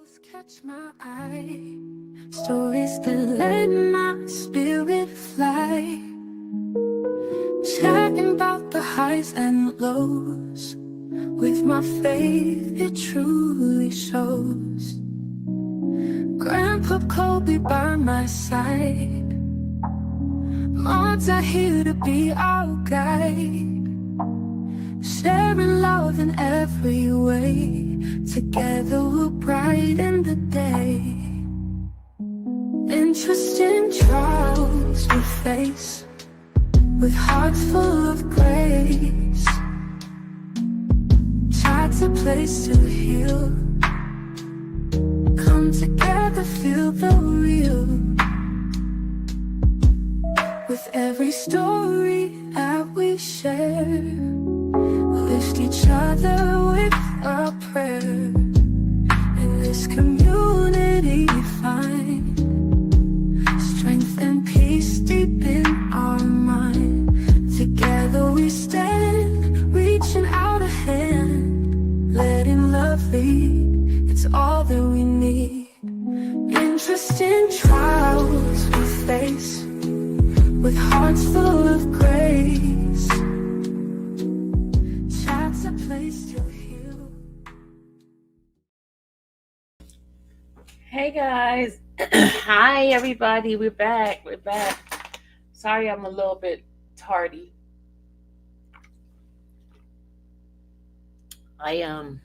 Catch my eye, stories that let my spirit fly, chatting about the highs and lows. With my faith, it truly shows. Grandpa Kobe by my side, moms are here to be our guide, sharing love in every way. Together we'll brighten the day. Interesting trials we face, with hearts full of grace. Child's a place to heal. Come together, feel the real. With every story that we share, lift each other with a prayer. In this community find strength and peace deep in our mind. Together we stand, reaching out a hand, letting love lead. It's all that we need. Interesting trials we face, with hearts full of grace. Chat's a place to heal. Hey guys. Hi everybody. We're back. Sorry I'm a little bit tardy. I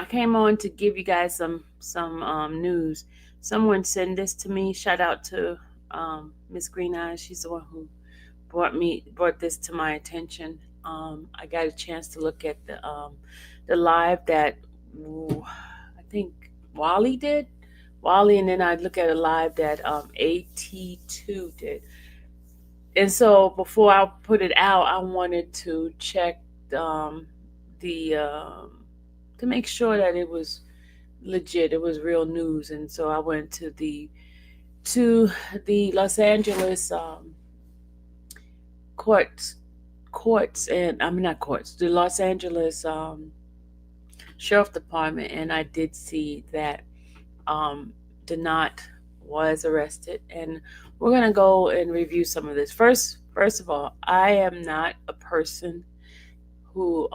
came on to give you guys some news. Someone sent this to me. Shout out to Miss Green Eyes. She's the one who brought this to my attention. I got a chance to look at the live that I think Wally did. And then I look at a live that AT2 did. And so before I put it out, I wanted to check to make sure that it was legit, it was real news. And so I went to the Los Angeles the Los Angeles Sheriff Department, and I did see that DANOT was arrested, and we're gonna go and review some of this. First of all, I am not a person who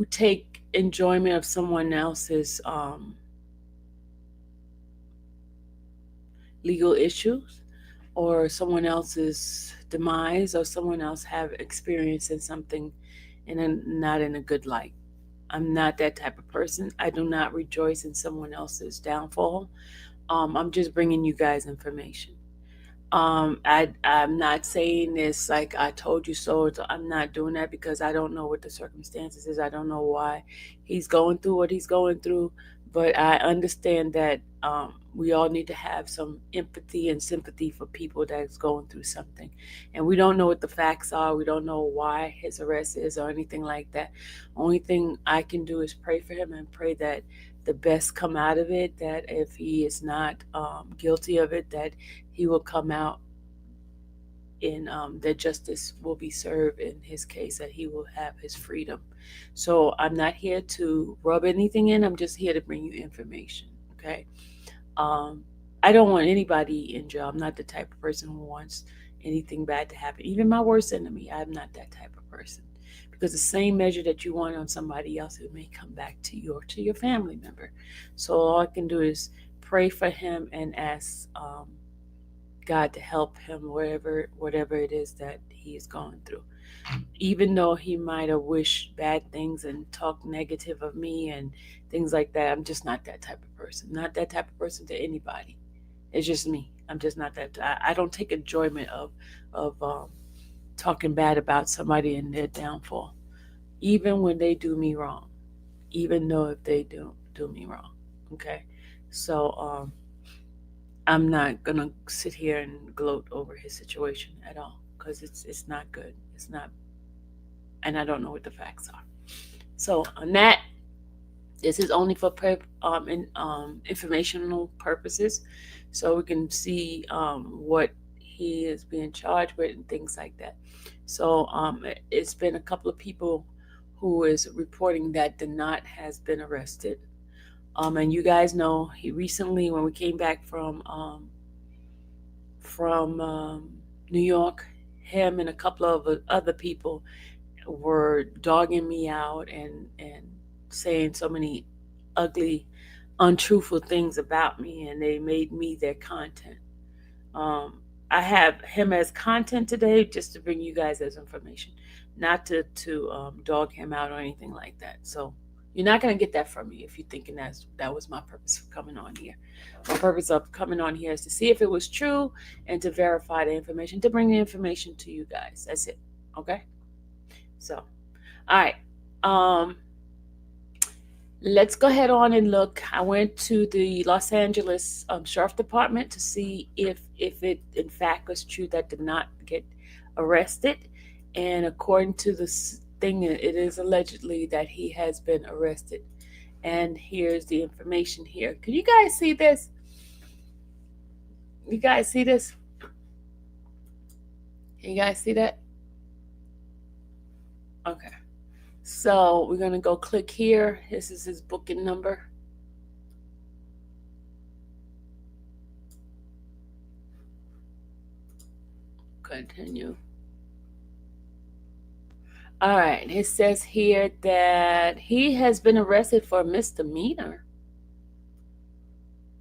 take enjoyment of someone else's legal issues, or someone else's demise, or someone else have experience in something not in a good light. I'm not that type of person. I do not rejoice in someone else's downfall. I'm just bringing you guys information. I'm not saying this like I told you so. I'm not doing that because I don't know what the circumstances is. I don't know why he's going through what he's going through. But I understand that we all need to have some empathy and sympathy for people that's going through something. And we don't know what the facts are. We don't know why his arrest is or anything like that. Only thing I can do is pray for him and pray that the best come out of it, that if he is not guilty of it, that he will come out and that justice will be served in his case, that he will have his freedom. So I'm not here to rub anything in. I'm just here to bring you information, okay? I don't want anybody in jail. I'm not the type of person who wants anything bad to happen. Even my worst enemy, I'm not that type of person. Because the same measure that you want on somebody else, it may come back to you or to your family member. So all I can do is pray for him and ask God to help him whatever it is that he is going through. Even though he might have wished bad things and talked negative of me and things like that, I'm just not that type of person. Not that type of person to anybody. It's just me. I'm just not that. I don't take enjoyment of talking bad about somebody and their downfall, even when they do me wrong. Even though if they do me wrong, okay. So I'm not gonna sit here and gloat over his situation at all because it's not good. It's not, and I don't know what the facts are. So on that, this is only for informational purposes, so we can see what he is being charged with and things like that. So it's been a couple of people who is reporting that DANOT has been arrested. And you guys know he recently, when we came back from New York, him and a couple of other people were dogging me out and saying so many ugly, untruthful things about me, and they made me their content. Um, I have him as content today just to bring you guys as information, not to dog him out or anything like that. So you're not gonna get that from me if you're thinking that was my purpose for coming on here. My purpose of coming on here is to see if it was true and to verify the information, to bring the information to you guys. That's it. Okay. So, all right. Um, let's go ahead on and look. I went to the Los Angeles Sheriff Department to see if it in fact was true that did not get arrested. And according to this thing, it is allegedly that he has been arrested. And here's the information here. Can you guys see this? You guys see this? You guys see that? Okay. So we're going to go click here. This is his booking number. Continue. All right. It says here that he has been arrested for a misdemeanor.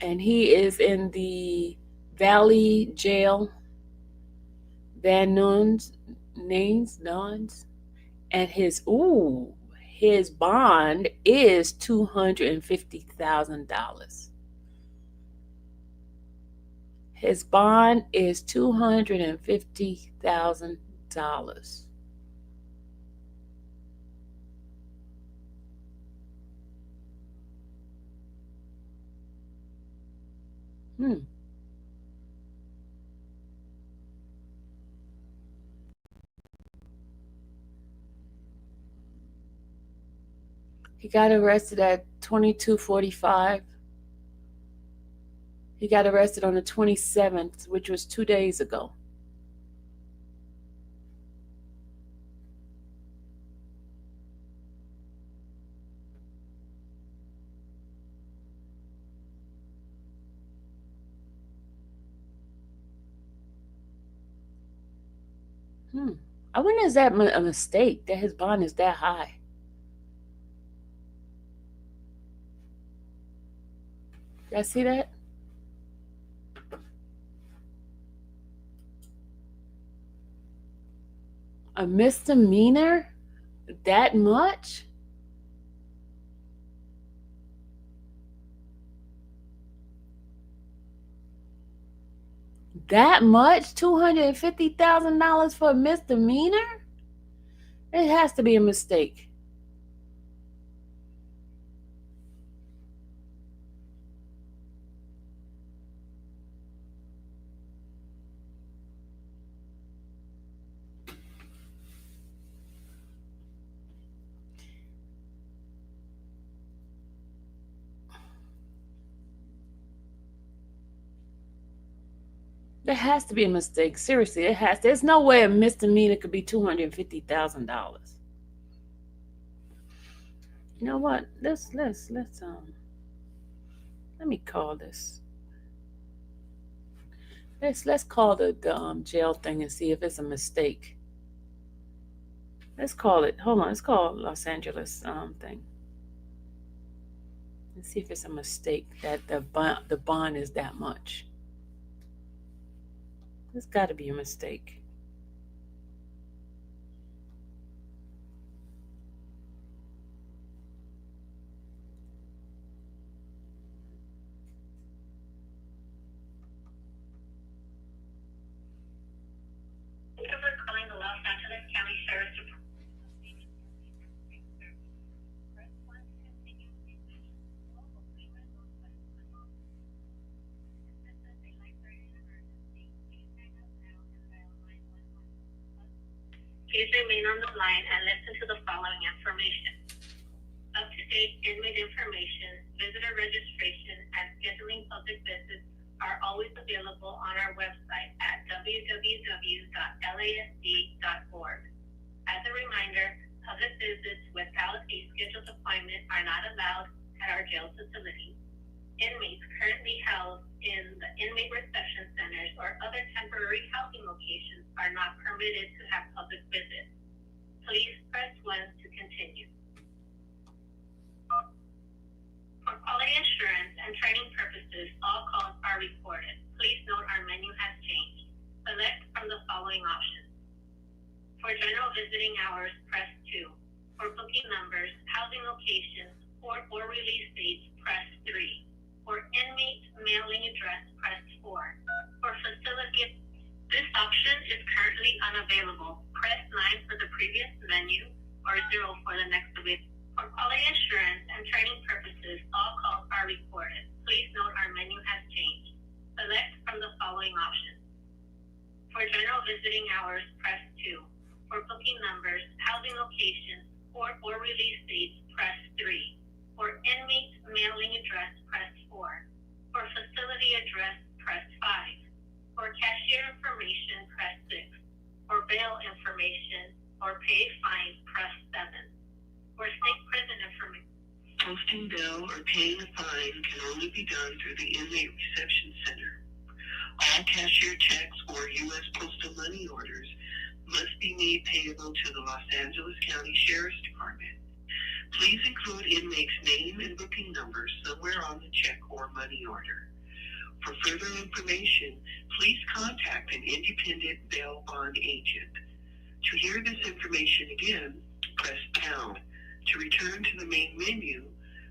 And he is in the Valley Jail, Van Nuys, and his bond is $250,000. His bond is $250,000. He got arrested at 22:45. He got arrested on the 27th, which was 2 days ago. I wonder, is that a mistake that his bond is that high? Y'all see that? A misdemeanor? That much? That much? $250,000 for a misdemeanor? It has to be a mistake. There has to be a mistake. Seriously, it has. There's no way a misdemeanor could be $250,000. You know what? Let's let me call this. Let's call the jail thing and see if it's a mistake. Let's call it. Hold on. Let's call Los Angeles thing. Let's see if it's a mistake that the bond is that much. There's got to be a mistake. Thank you for calling the Los Angeles County Sheriff's Department. Please remain on the line and listen to the following information. Up-to-date inmate information, visitor registration, and scheduling public visits are always available on our website at www.lasd.org. As a reminder, public visits without a scheduled appointment are not allowed at our jail facilities. Inmates currently housed in the inmate reception centers or other temporary housing locations are not permitted to have public visits. Please press 1 to continue. For quality assurance and training purposes, all calls are recorded. Please note our menu has changed. Select from the following options. For general visiting hours, press 2. For booking numbers, housing locations, or release dates, press 3. For inmate mailing address, press 4. For facility, this option is currently unavailable. Press 9 for the previous menu or 0 for the next available. For quality assurance and training purposes, all calls are recorded. Please note our menu has changed. Select from the following options. For general visiting hours, press 2. For booking numbers, housing locations, or release dates, press 3. For inmate mailing address, press 4. For facility address, press 5. For cashier information, press 6. For bail information or pay fine, press 7. For state prison information. Posting bail or paying a fine can only be done through the inmate reception center. All cashier checks or U.S. postal money orders must be made payable to the Los Angeles County Sheriff's Department. Please include inmate's name and booking number somewhere on the check or money order. For further information, please contact an independent bail bond agent. To hear this information again, press pound. To return to the main menu,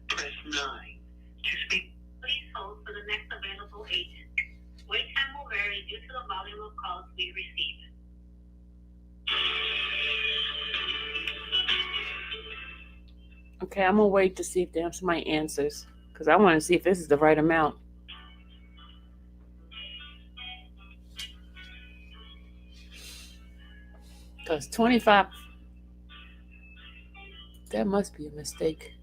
press 9. To speak, Please hold for the next available agent. Wait time will vary due to the volume of calls we receive. Okay, I'm gonna wait to see if they have somebody answers because I want to see if this is the right amount. Because 25, that must be a mistake.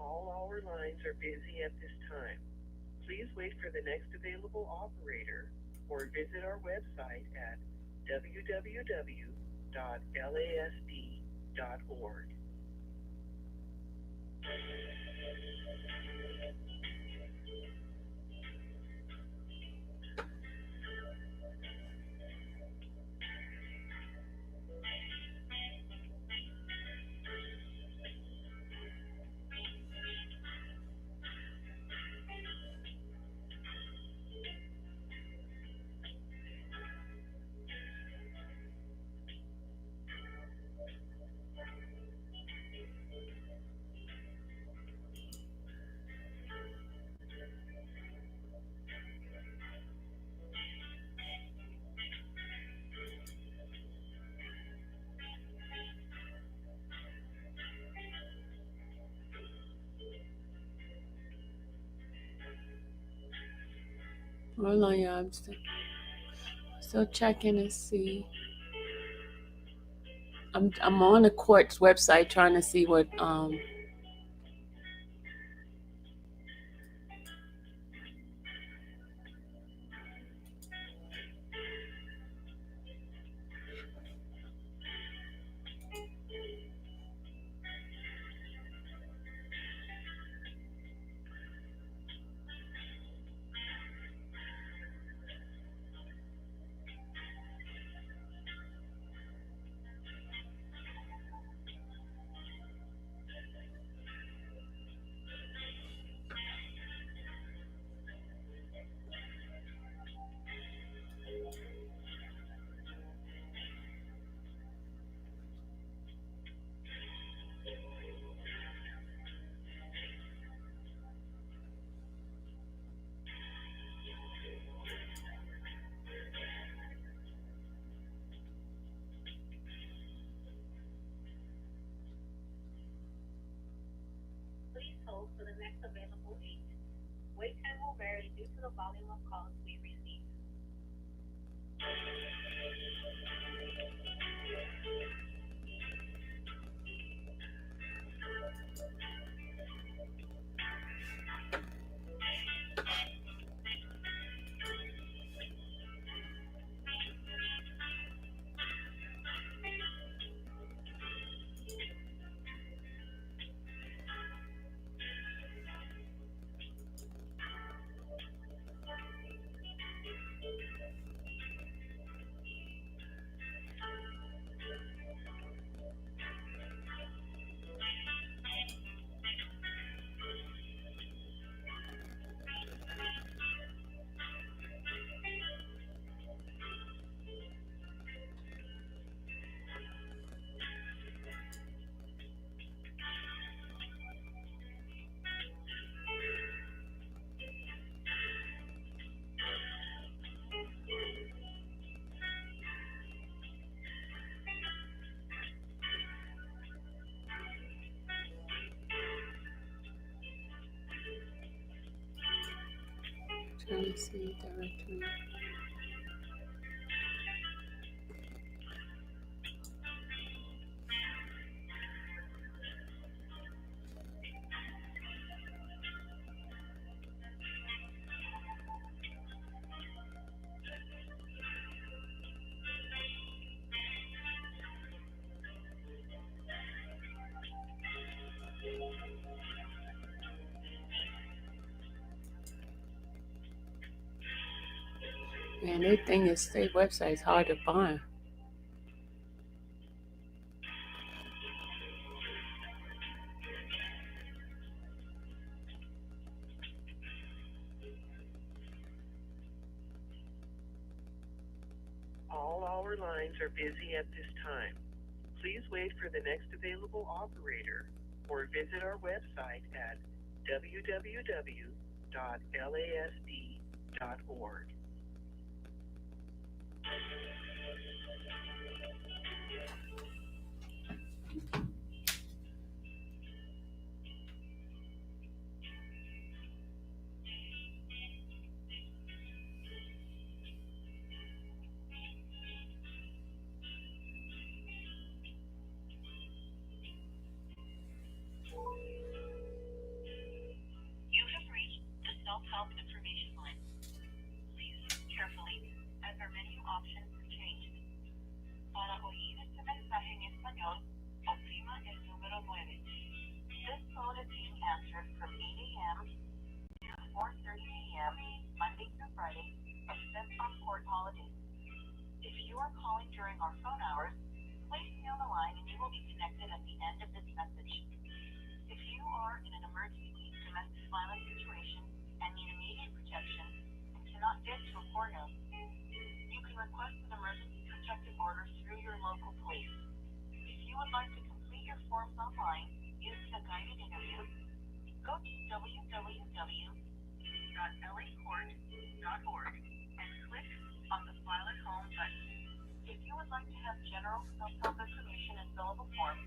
all our lines are busy at this time. Please wait for the next available operator or visit our website at www.lasd.org. Hold on, y'all. I'm still checking to see. I'm on the court's website trying to see what Please hold for the next available agent. Wait time will vary due to the volume of calls we receive. trying to see directory. Man, they think your state website is hard to find. All our lines are busy at this time. Please wait for the next available operator or visit our website at www.lasd.org. You have reached the self-help information line. Please listen carefully as our menu options have changed. Para oír este mensaje en español, oprima el número 9. This phone is being answered from 8 a.m. to 4:30 p.m. Monday through Friday, except on court holidays. If you are calling during our phone hours, please stay on the line and you will be connected at the end of this message. If you are in an emergency domestic violence situation and need immediate protection and cannot get to a courthouse, you can request an emergency protective order through your local police. If you would like to complete your forms online using a guided interview, go to www.lacourt.org and click on the File at Home button. If you would like to have general self-help information and fillable forms,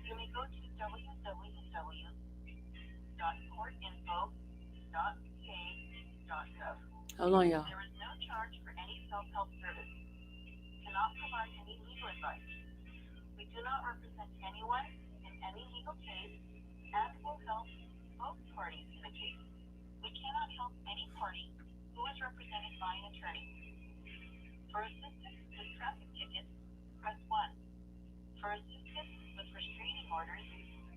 you may go to www.courtinfo.ca.gov. Hold on, y'all. There is no charge for any self-help service. Cannot provide any legal advice. We do not represent anyone in any legal case and will help both parties in the case. We cannot help any party who is represented by an attorney. For assistance with traffic tickets, press 1. For assistance with restraining orders,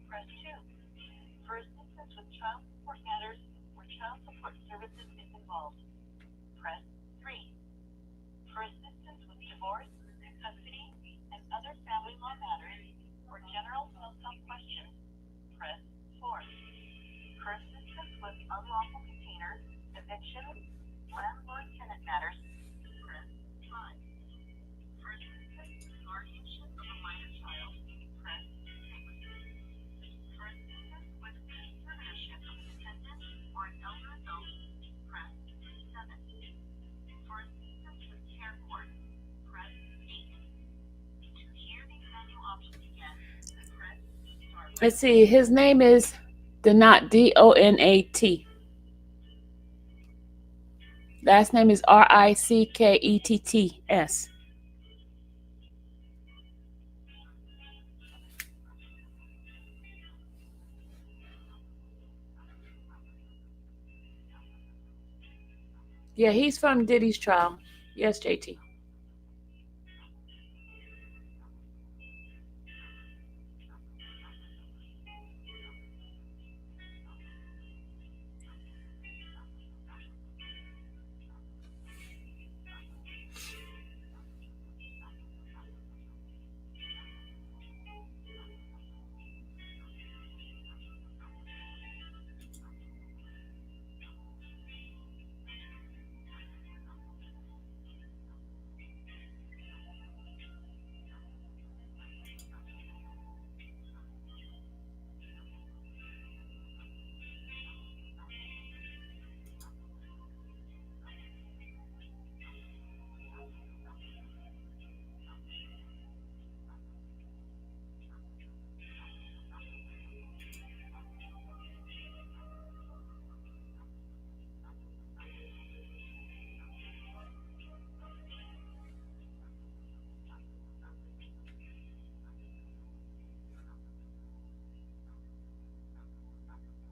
press 2. For assistance with child support matters where child support services is involved, press 3. For assistance with divorce, custody, and other family law matters or general self-help questions, press 4. For assistance with unlawful container, eviction, landlord-tenant matters, press 5. For assistance with guardianship of a minor child, press 6. For assistance with conservatorship of a dependent or an elder adult, press 7. For assistance with care court, press 8. To hear these menu options again, press star. Let's see. His name is DANOT, DONAT. Last name is RICKETTS. Yeah, he's from Diddy's trial. Yes, JT.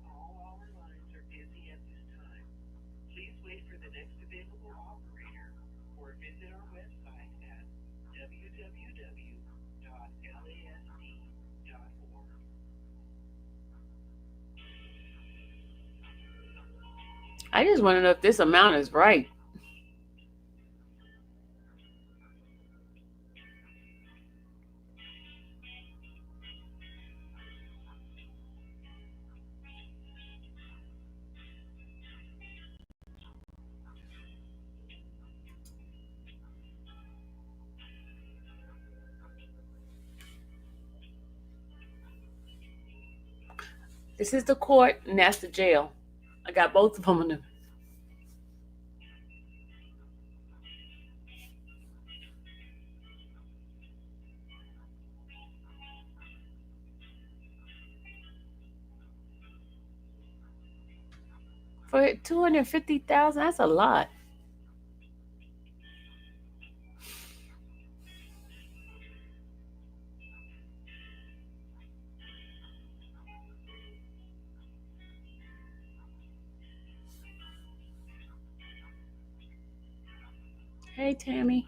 All our lines are busy at this time. Please wait for the next available operator or visit our website at www.lasd.org. I just want to know if this amount is right. This is the court, and that's the jail. I got both of them on them. For 250,000, that's a lot. Hey, Tammy.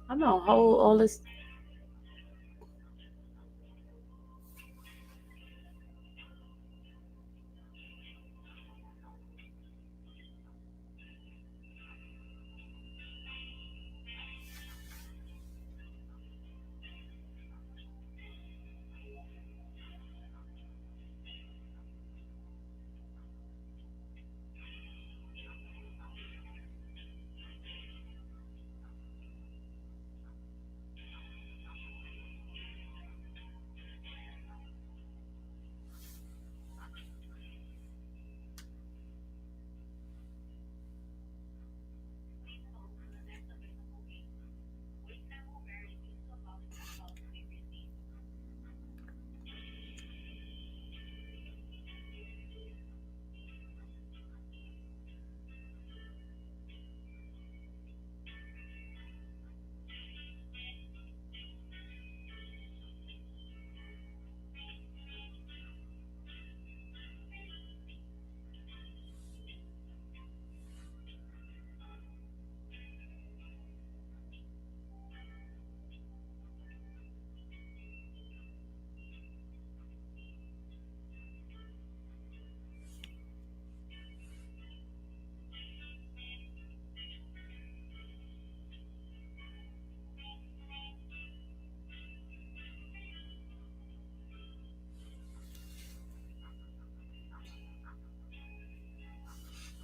I'm gonna hold all this.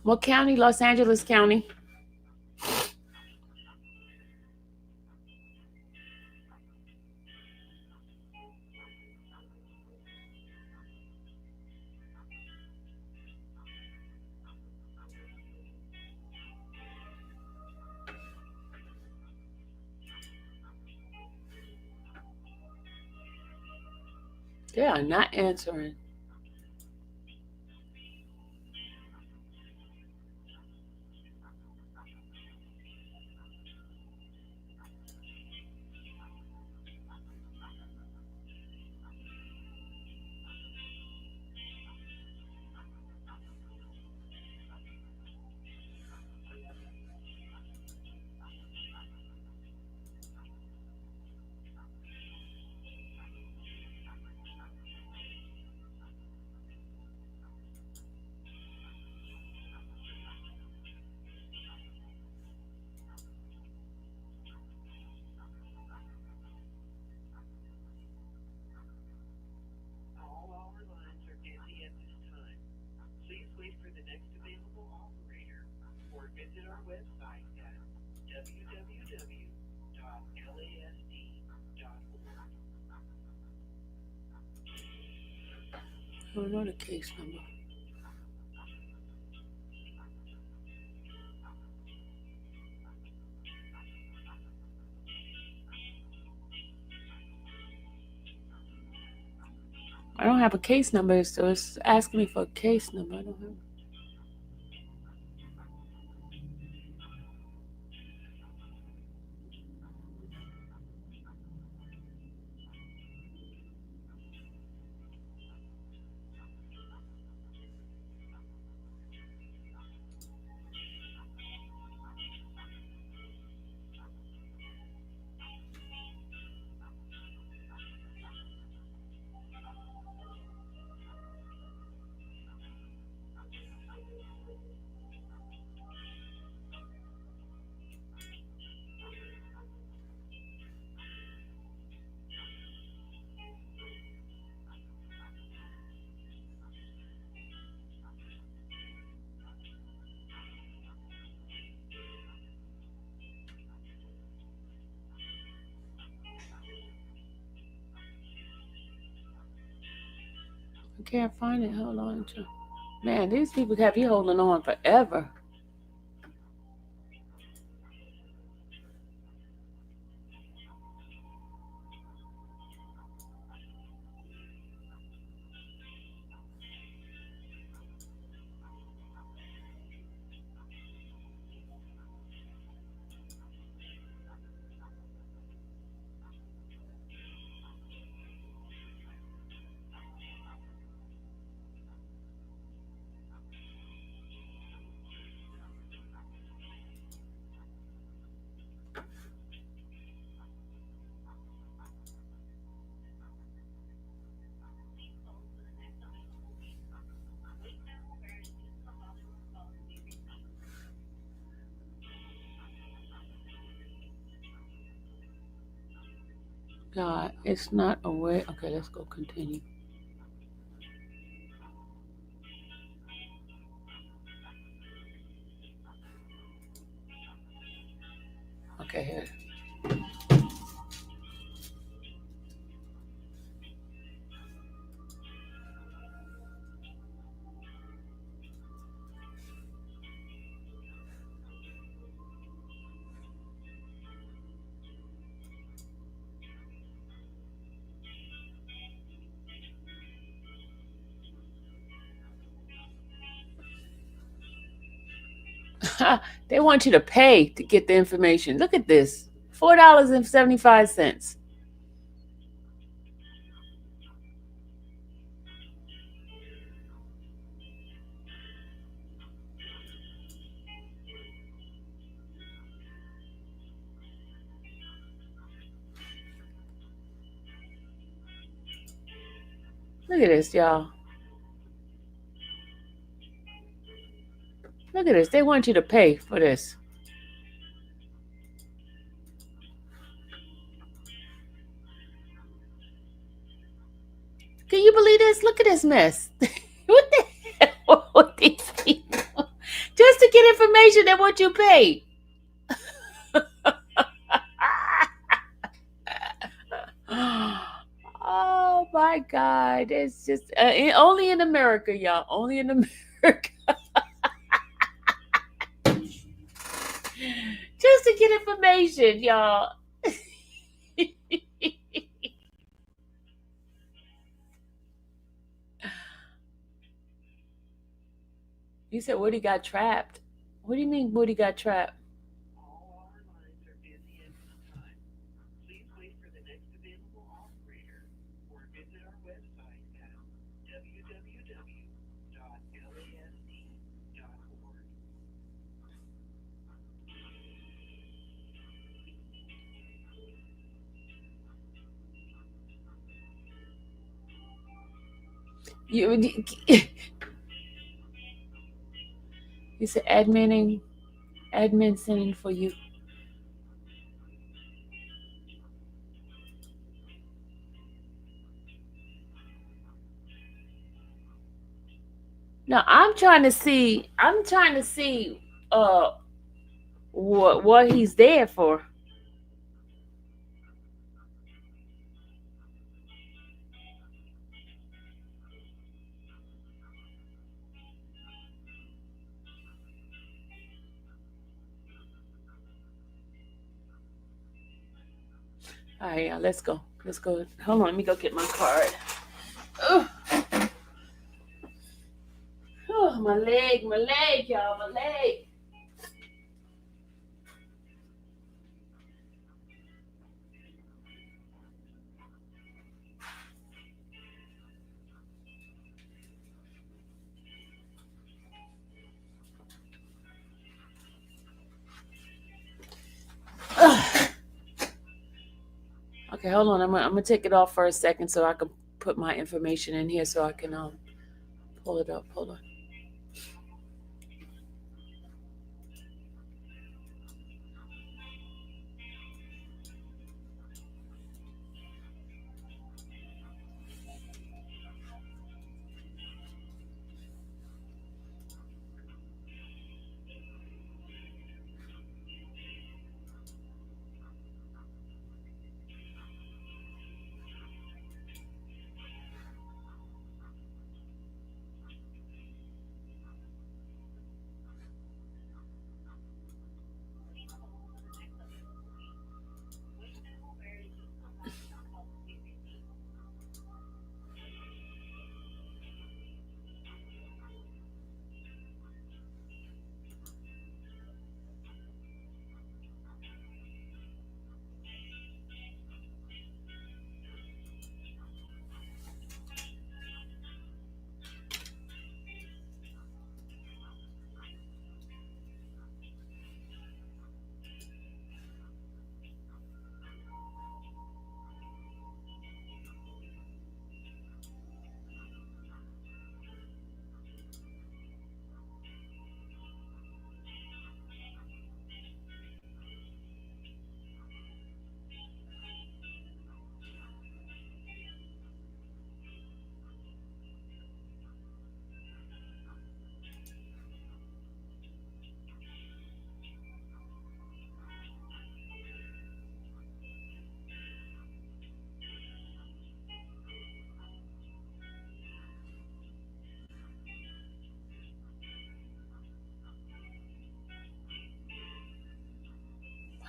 What county? Los Angeles County. They are not answering. All our lines are busy at this time. Please wait for the next available operator or visit our website at www.lasd.org. I don't know the case number. I don't have a case number, so it's asking me for a case number. I don't have. I can't find it. Hold on. Man, these people have you holding on forever. God, it's not a way. Okay, let's go continue. Okay, here. They want you to pay to get the information. Look at this. $4.75. Look at this, y'all. Look at this. They want you to pay for this. Can you believe this? Look at this mess. What the hell with these people? information than what you paid. Oh my God. It's just only in America, y'all. Only in America. Just to get information, y'all. You said Woody got trapped. What do you mean Woody got trapped? All our lines are busy at this time. Please wait for the next available operator or visit our website at www.lasd.org. You, you said admin sending for you. Now I'm trying to see what he's there for. All right, y'all, let's go. Let's go. Hold on, let me go get my card. Ugh. Oh, my leg, y'all, my leg. Ugh. Okay, hold on. I'm gonna take it off for a second so I can put my information in here so I can pull it up. Hold on.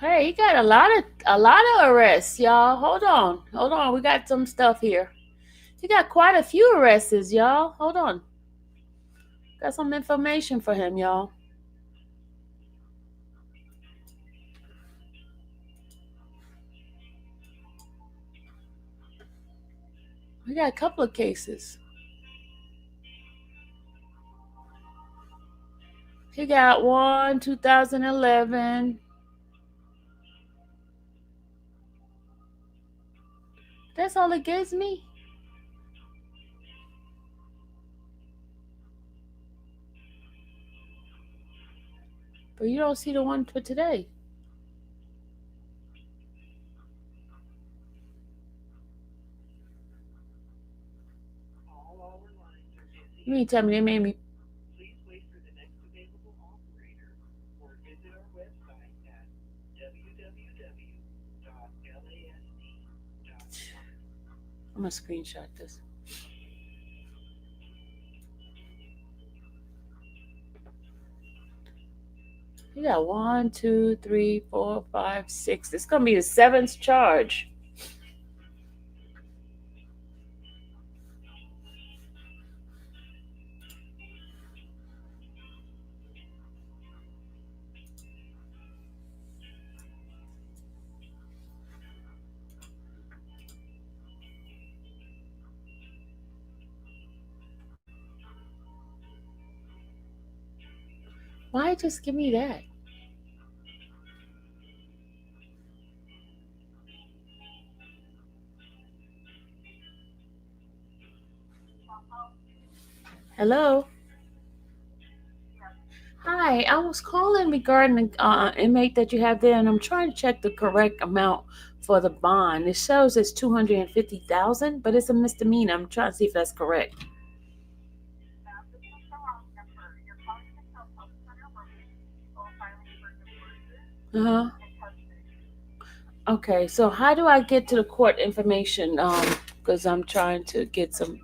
Hey, he got a lot of arrests, y'all. Hold on. We got some stuff here. He got quite a few arrests, y'all. Hold on. Got some information for him, y'all. We got a couple of cases. He got one, 2011. That's all it gives me. But you don't see the one for today. All our lines are busy. You mean tell me they made me. Please wait for the next available operator or I'm gonna screenshot this. You got 1, 2, 3, 4, 5, 6. It's gonna be the 7th charge. Why just give me that? Hello? Hi, I was calling regarding the inmate that you have there, and I'm trying to check the correct amount for the bond. It shows it's $250,000, but it's a misdemeanor. I'm trying to see if that's correct. Uh huh. Okay, so how do I get to the court information? Because I'm trying to get some.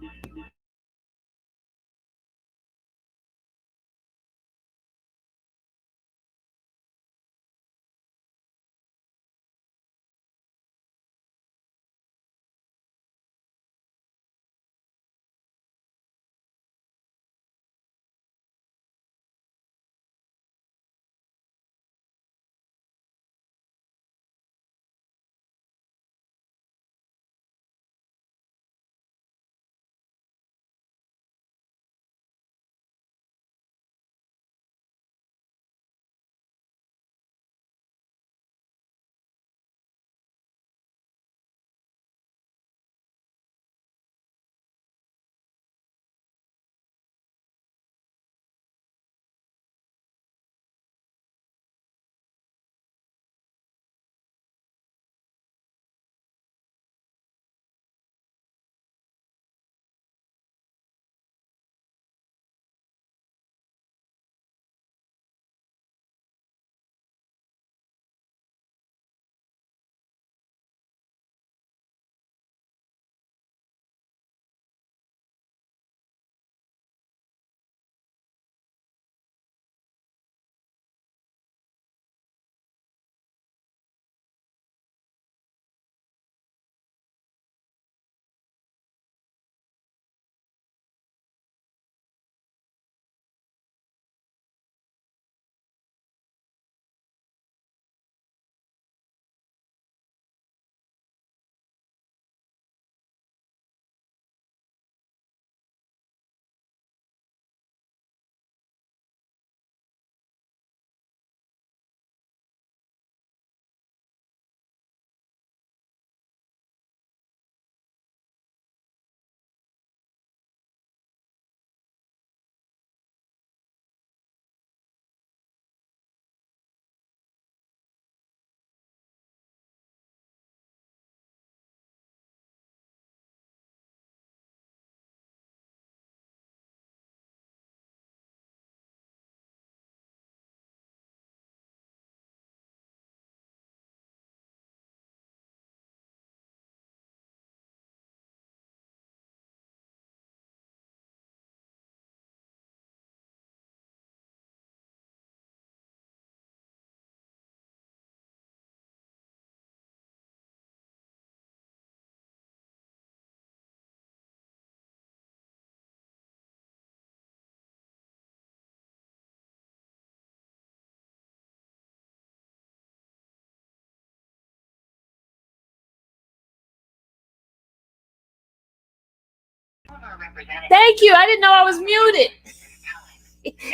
Thank you. I didn't know I was muted.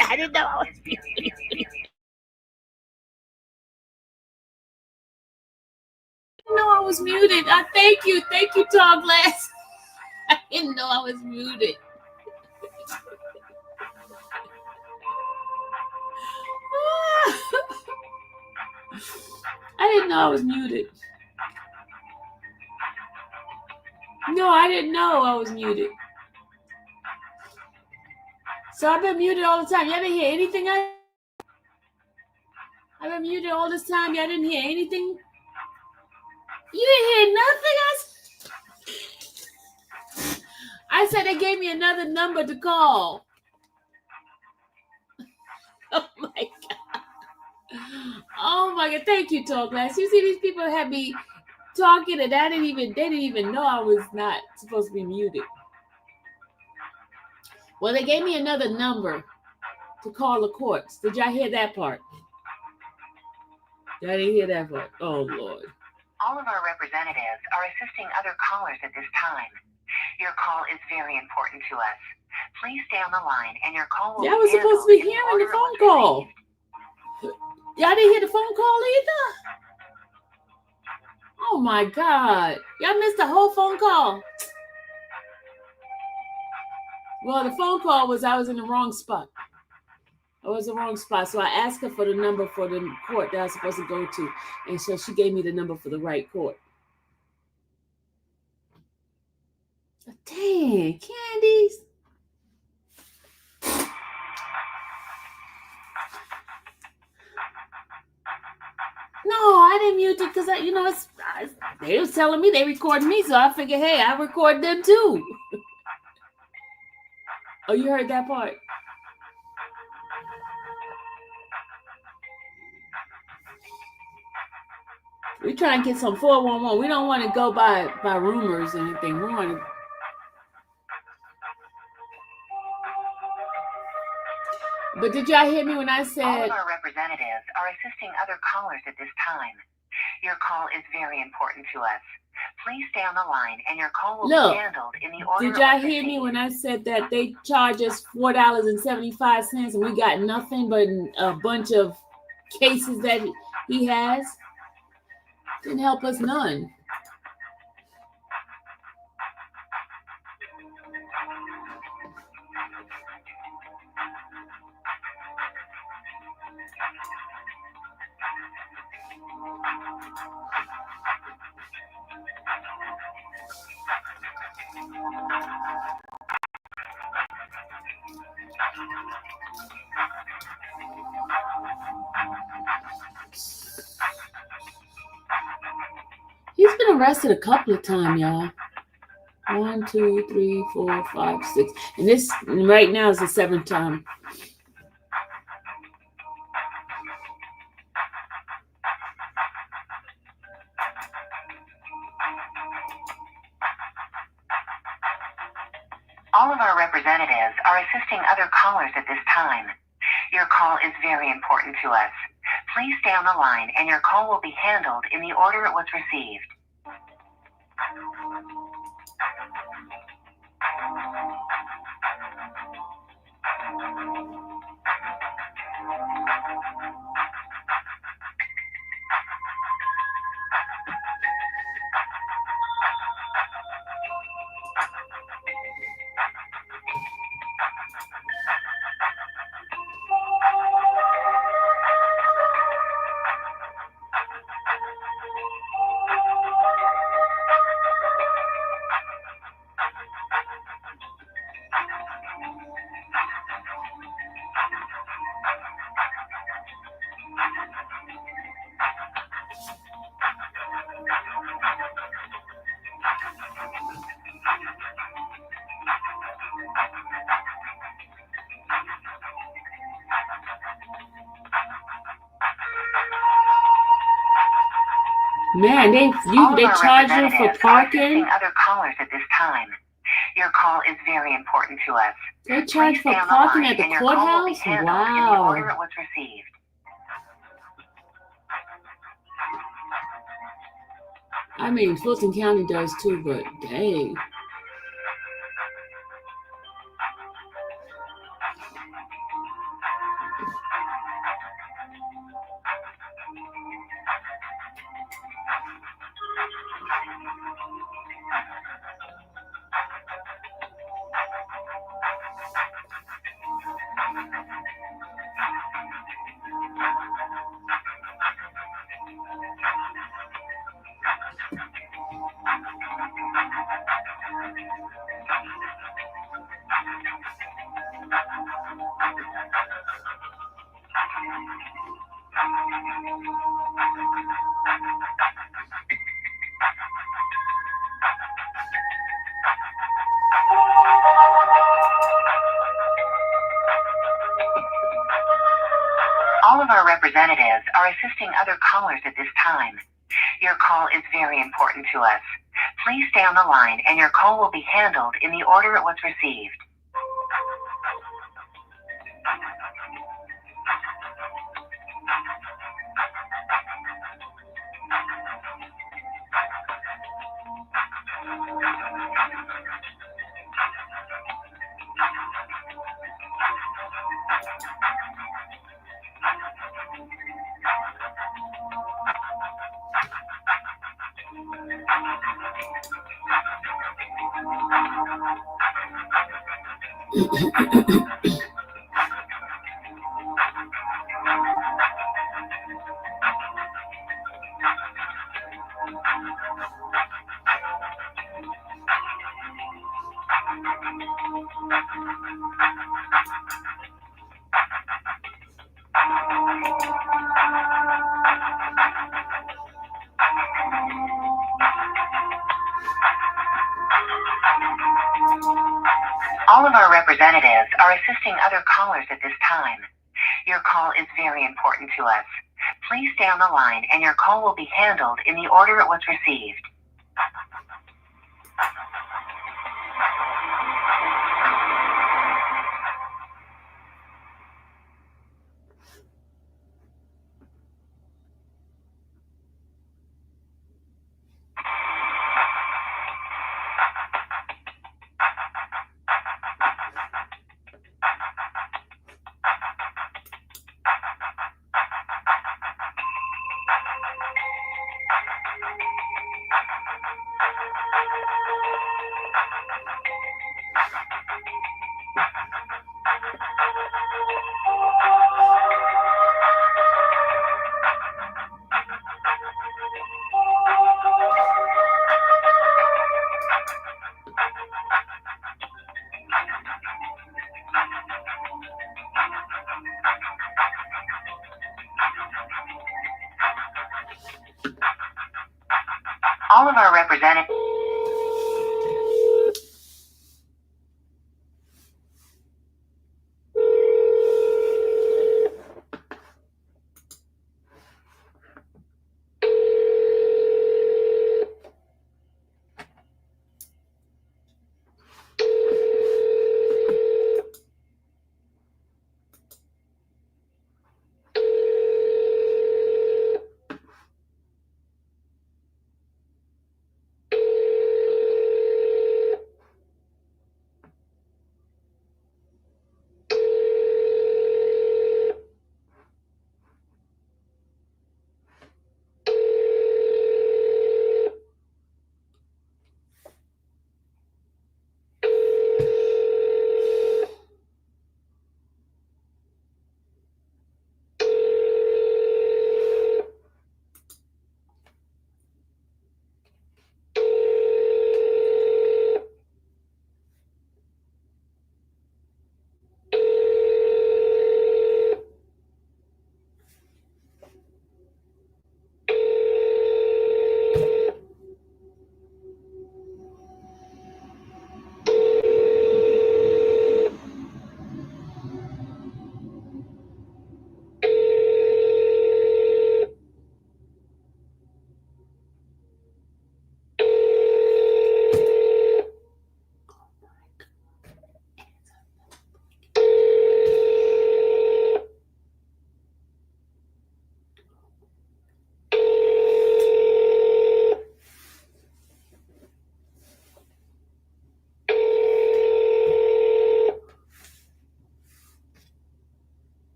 I didn't know I was muted. I didn't know I was muted. Thank you. Thank you, Tom Glass. I didn't know I was muted. I didn't know I was muted. No, I didn't know I was muted. So I've been muted all the time. Y'all didn't hear anything? I've been muted all this time. Y'all didn't hear anything? You didn't hear nothing? I said they gave me another number to call. Oh my God. Oh my God. Thank you, Talk Glass. You see, these people had me talking and they didn't even know I was not supposed to be muted. Well, they gave me another number to call the courts. Did y'all hear that part? I didn't hear that part. Oh, Lord. All of our representatives are assisting other callers at this time. Your call is very important to us. Please stay on the line and your call will be Y'all was supposed to be handled in hearing the order phone it was call. received. Y'all didn't hear the phone call either? Oh my God. Y'all missed the whole phone call. Well, the phone call was I was in the wrong spot. I was in the wrong spot. So I asked her for the number for the court that I was supposed to go to. And so she gave me the number for the right court. Dang, Candies. No, I didn't mute it because they was telling me they recorded me, so I figured, hey, I record them too. Oh, you heard that part? We try and get some 411. We don't want to go by rumors or anything. We want to. But did y'all hear me when I said? All of our representatives are assisting other callers at this time. Your call is very important to us. Please stay on the line and your call will be handled in the order. Did y'all hear me when I said that they charge us $4.75 and we got nothing but a bunch of cases that he has? Didn't help us none. He's been arrested a couple of times, y'all. 1, 2, 3, 4, 5, 6. And this right now is the 7th time. All of our representatives are assisting other callers at this time. Your call is very important to us. Please stay on the line and your call will be handled in the order it was received. Man, they charge you for parking. Other callers at this time. Your call is very important to us. They charge for parking at the courthouse? Wow. In the order it was received. I mean, Fulton County does too, but dang. our representatives are assisting other callers at this time. Your call is very important to us. Please stay on the line and your call will be handled in the order it was received. All of our representatives are assisting other callers at this time. Your call is very important to us. Please stay on the line and your call will be handled in the order it was received. All of our representatives.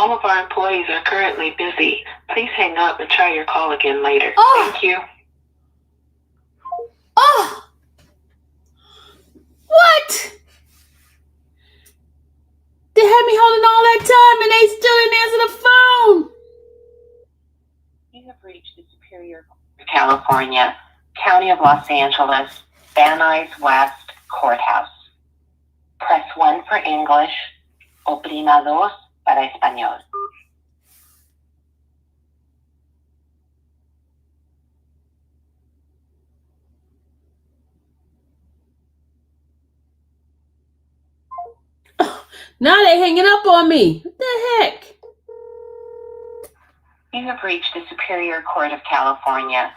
All of our employees are currently busy. Please hang up and try your call again later. Oh. Thank you. Oh! What? They had me holding all that time and they still didn't answer the phone. You have reached the Superior Court of California, County of Los Angeles, Van Nuys West Courthouse. Press 1 for English, oprima 2 para español. Now they hanging up on me. What the heck? You have reached the Superior Court of California.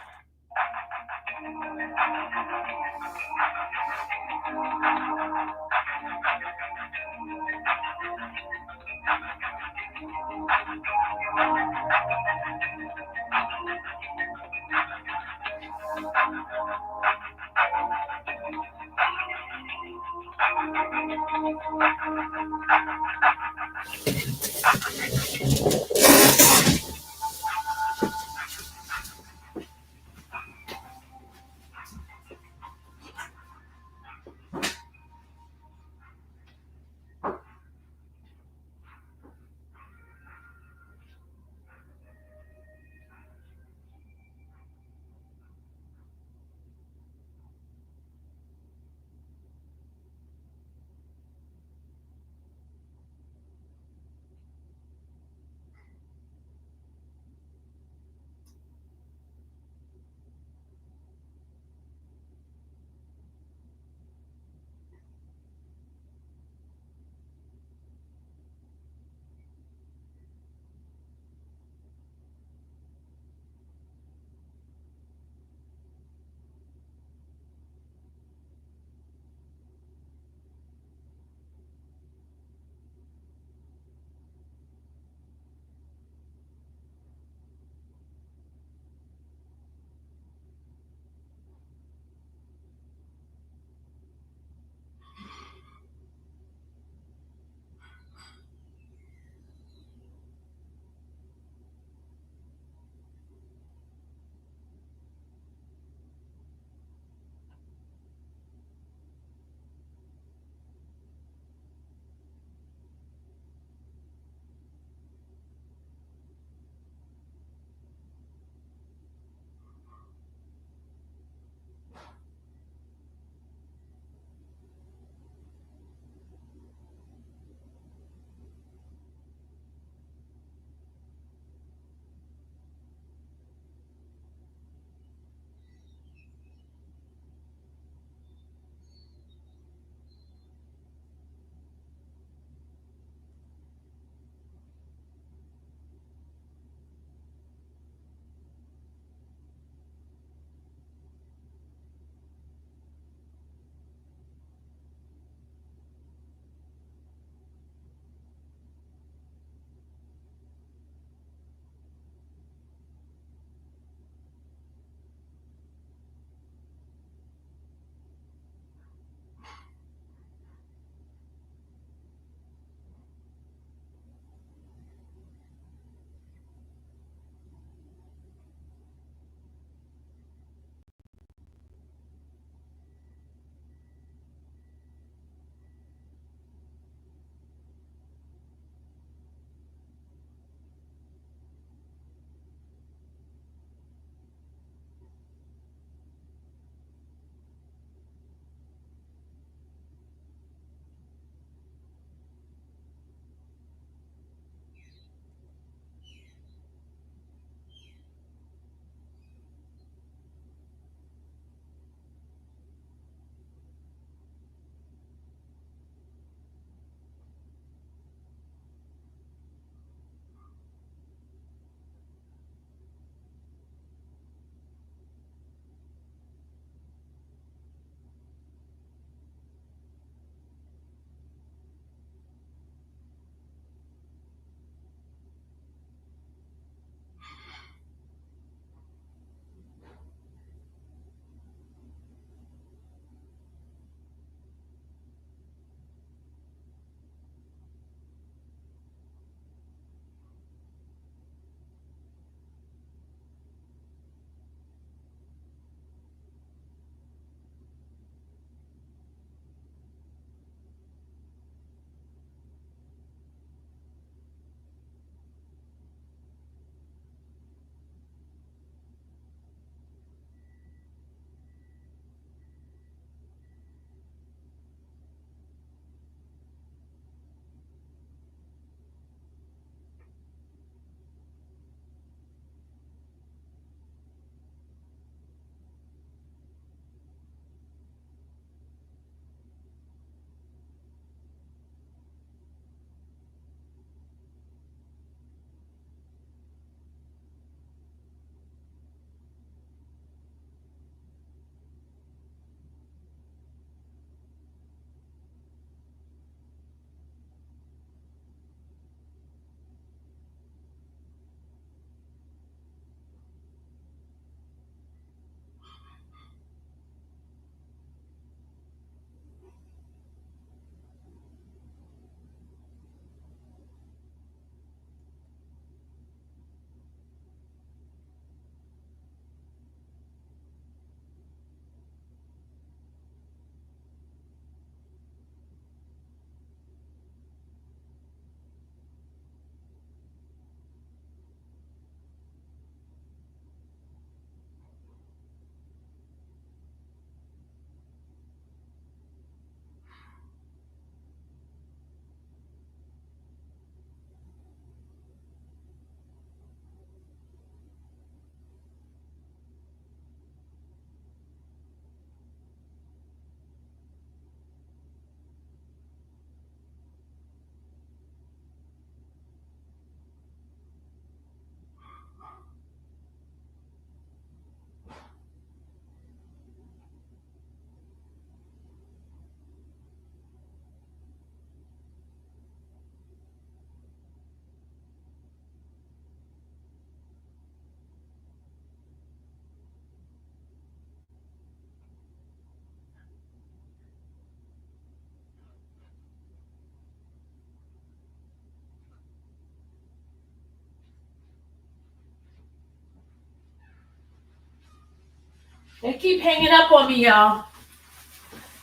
They keep hanging up on me, y'all.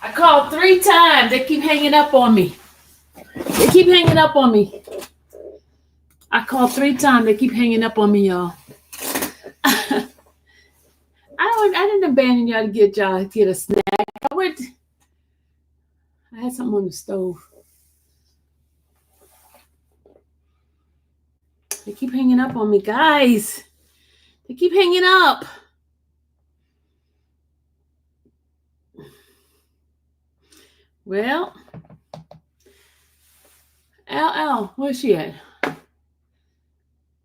I called 3 times. They keep hanging up on me. They keep hanging up on me. I called 3 times. They keep hanging up on me, y'all. I didn't abandon y'all to get a snack. I had something on the stove. They keep hanging up on me, guys. They keep hanging up. Well, LL, where's she at?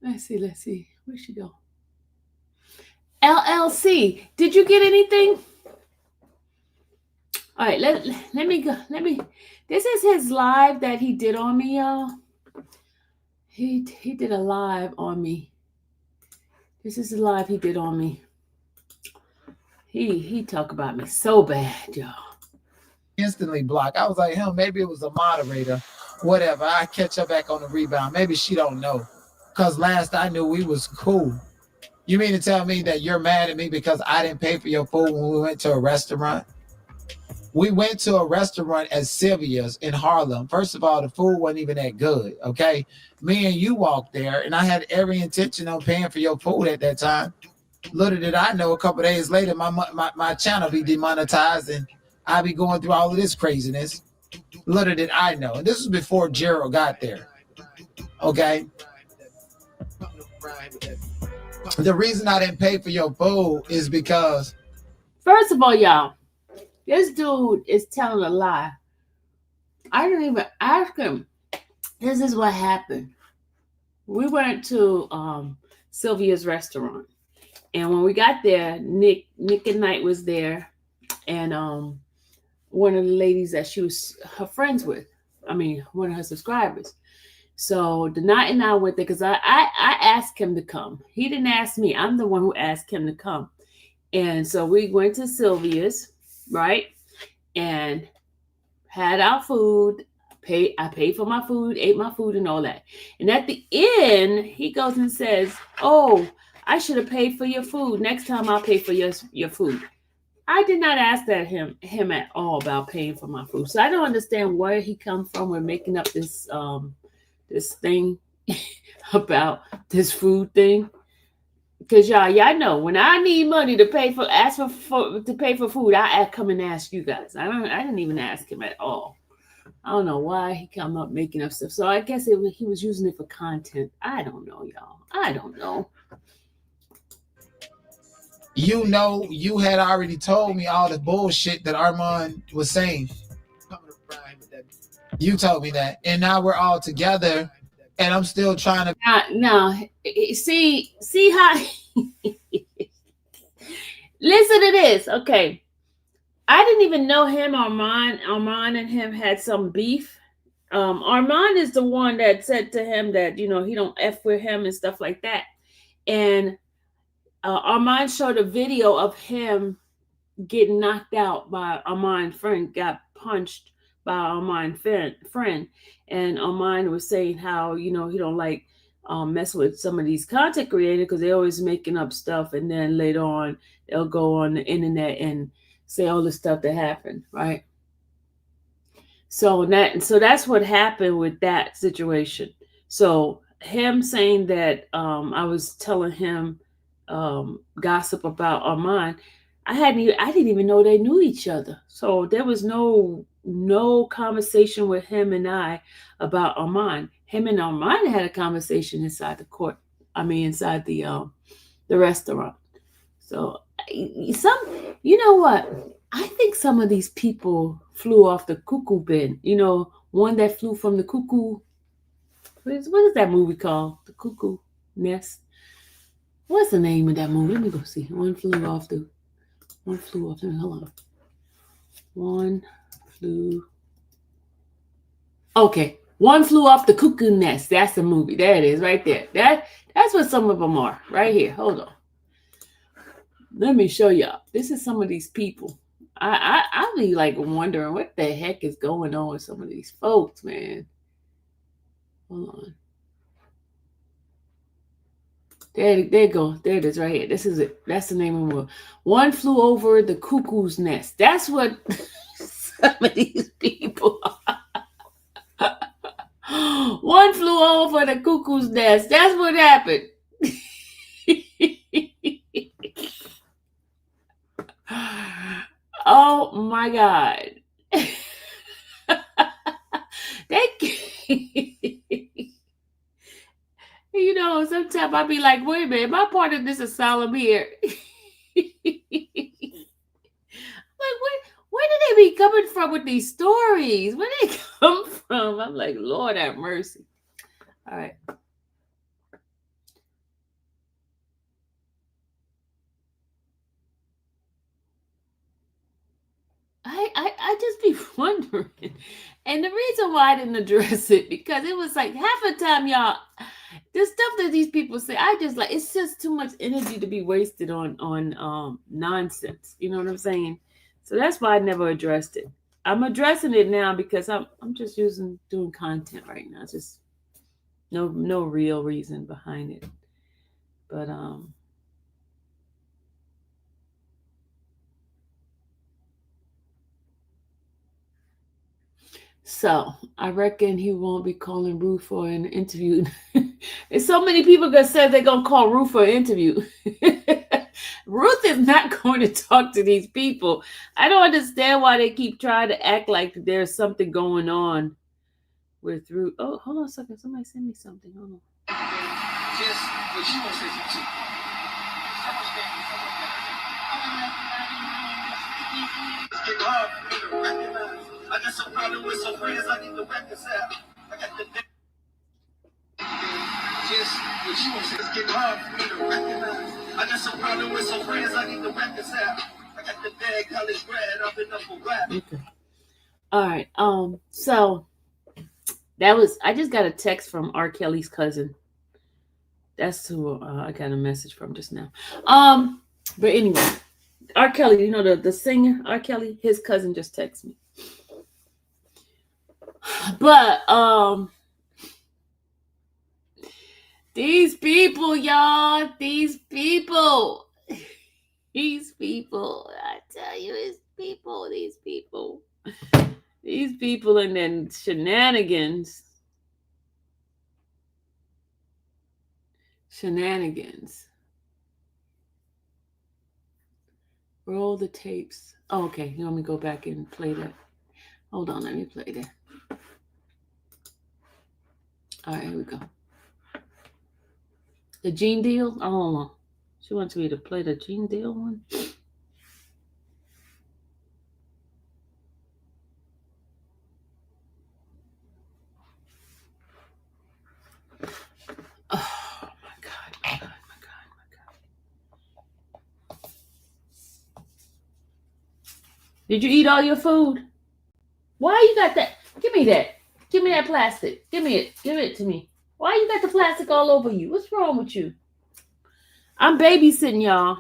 Let's see. Where'd she go? LLC, did you get anything? All right, let me go. This is his live that he did on me, y'all. He did a live on me. This is the live he did on me. He talked about me so bad, y'all. Instantly blocked. I was like, hell, maybe it was a moderator. Whatever. I catch her back on the rebound. Maybe she don't know. Because last I knew we was cool. You mean to tell me that you're mad at me because I didn't pay for your food when we went to a restaurant? We went to a restaurant at Sylvia's in Harlem. First of all, the food wasn't even that good, okay? Me and you walked there, and I had every intention of paying for your food at that time. Little did I know, a couple of days later, my channel be demonetized, and I be going through all of this craziness. Little did I know. And this was before Gerald got there, okay? The reason I didn't pay for your food is because... First of all, y'all, this dude is telling a lie. I didn't even ask him. This is what happened. We went to Sylvia's restaurant. And when we got there, Nick and Knight was there. And one of the ladies that she was her friends with. I mean, one of her subscribers. So DANOT and I went there because I asked him to come. He didn't ask me. I'm the one who asked him to come. And so we went to Sylvia's, right? And had our food. I paid for my food, ate my food and all that. And at the end, he goes and says, oh, I should have paid for your food. Next time I'll pay for your food. I did not ask him at all about paying for my food. So I don't understand where he come from with making up this thing about this food thing. Because y'all know when I need money to pay for food, I come and ask you guys. I didn't even ask him at all. I don't know why he come up making up stuff. So I guess he was using it for content. I don't know, y'all. I don't know. You know, you had already told me all the bullshit that Armand was saying. You told me that. And now we're all together, and I'm still trying to... Now, see how... Listen to this. Okay. I didn't even know him, Armand. Armand and him had some beef. Armand is the one that said to him that, he don't F with him and stuff like that. And Armand showed a video of him getting knocked out by Armand's friend, got punched by Armand's friend. And Armand was saying how, he don't like mess with some of these content creators because they're always making up stuff. And then later on, they'll go on the internet and say all the stuff that happened, right? So that's what happened with that situation. So him saying that I was telling him gossip about Armand, I didn't even know they knew each other. So there was no conversation with him and I about Armand. Him and Armand had a conversation inside inside the restaurant. So you know what? I think some of these people flew off the cuckoo bin. One that flew from the cuckoo. What is that movie called? The Cuckoo Nest. What's the name of that movie? Let me go see. One flew off. Hold on. One flew off the cuckoo nest. That's the movie. There it is, right there. That's what some of them are. Right here. Hold on. Let me show y'all. This is some of these people. I'll be like wondering what the heck is going on with some of these folks, man. Hold on. There you go. There it is right here. This is it. That's the name of the movie. One Flew Over the Cuckoo's Nest. That's what some of these people are. One flew over the cuckoo's nest. That's what happened. Oh my God. Sometimes I be like, wait a minute, am I part of this asylum here? Like, where did they be coming from with these stories? Where did they come from? I'm like, Lord have mercy. All right. I just be wondering. And the reason why I didn't address it, because it was like half the time, y'all, the stuff that these people say, I just like, it's just too much energy to be wasted on nonsense. You know what I'm saying? So that's why I never addressed it. I'm addressing it now because I'm just doing content right now. Just no real reason behind it. But so I reckon he won't be calling Ruth for an interview. There's so many people that said they're gonna call Ruth for an interview. Ruth is not going to talk to these people. I don't understand why they keep trying to act like there's something going on with Ruth. Oh, hold on a second. Somebody send me something. Hold on. Just what you want to say too. It's getting hard for me to recognize. I got some problem with some friends I need to reconcile. I got the just what you want to say. It's getting hard for me to recognize. I got some problem with some friends I need to reconcile. I got the dead college grad up in upper rap. Okay. All right. So that was, I just got a text from R. Kelly's cousin. That's who I got a message from just now. But anyway, R. Kelly, you know the singer R. Kelly, his cousin just texted me. But these people, y'all, these people, I tell you, these people, and then shenanigans. Roll the tapes. Oh, okay. You want me to go back and play that? Hold on, let me play that. All right, here we go. The Gene Deal? I don't know. She wants me to play the Gene Deal one. Oh, my God. Did you eat all your food? Why you got that? Give me that. Give me that plastic. Give me it. Give it to me. Why you got the plastic all over you? What's wrong with you? I'm babysitting, y'all.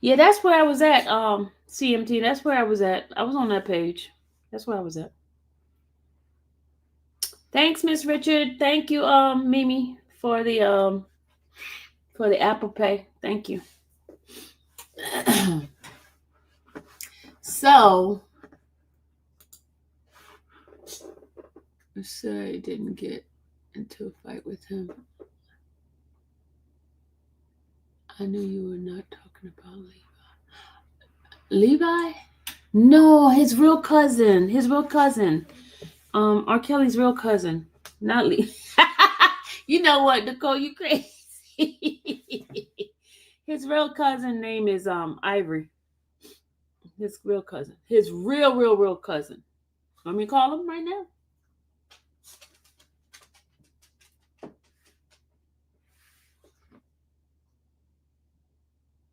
Yeah, that's where I was at, CMT. That's where I was at. I was on that page. That's where I was at. Thanks, Miss Richard. Thank you, Mimi, for the Apple Pay. Thank you. So, I didn't get into a fight with him. I knew you were not talking about Levi. No, his real cousin. R. Kelly's real cousin. Not Levi. You know what, Nicole? You crazy. His real cousin name is Ivory. His real cousin. His real cousin. Want me to call him right now?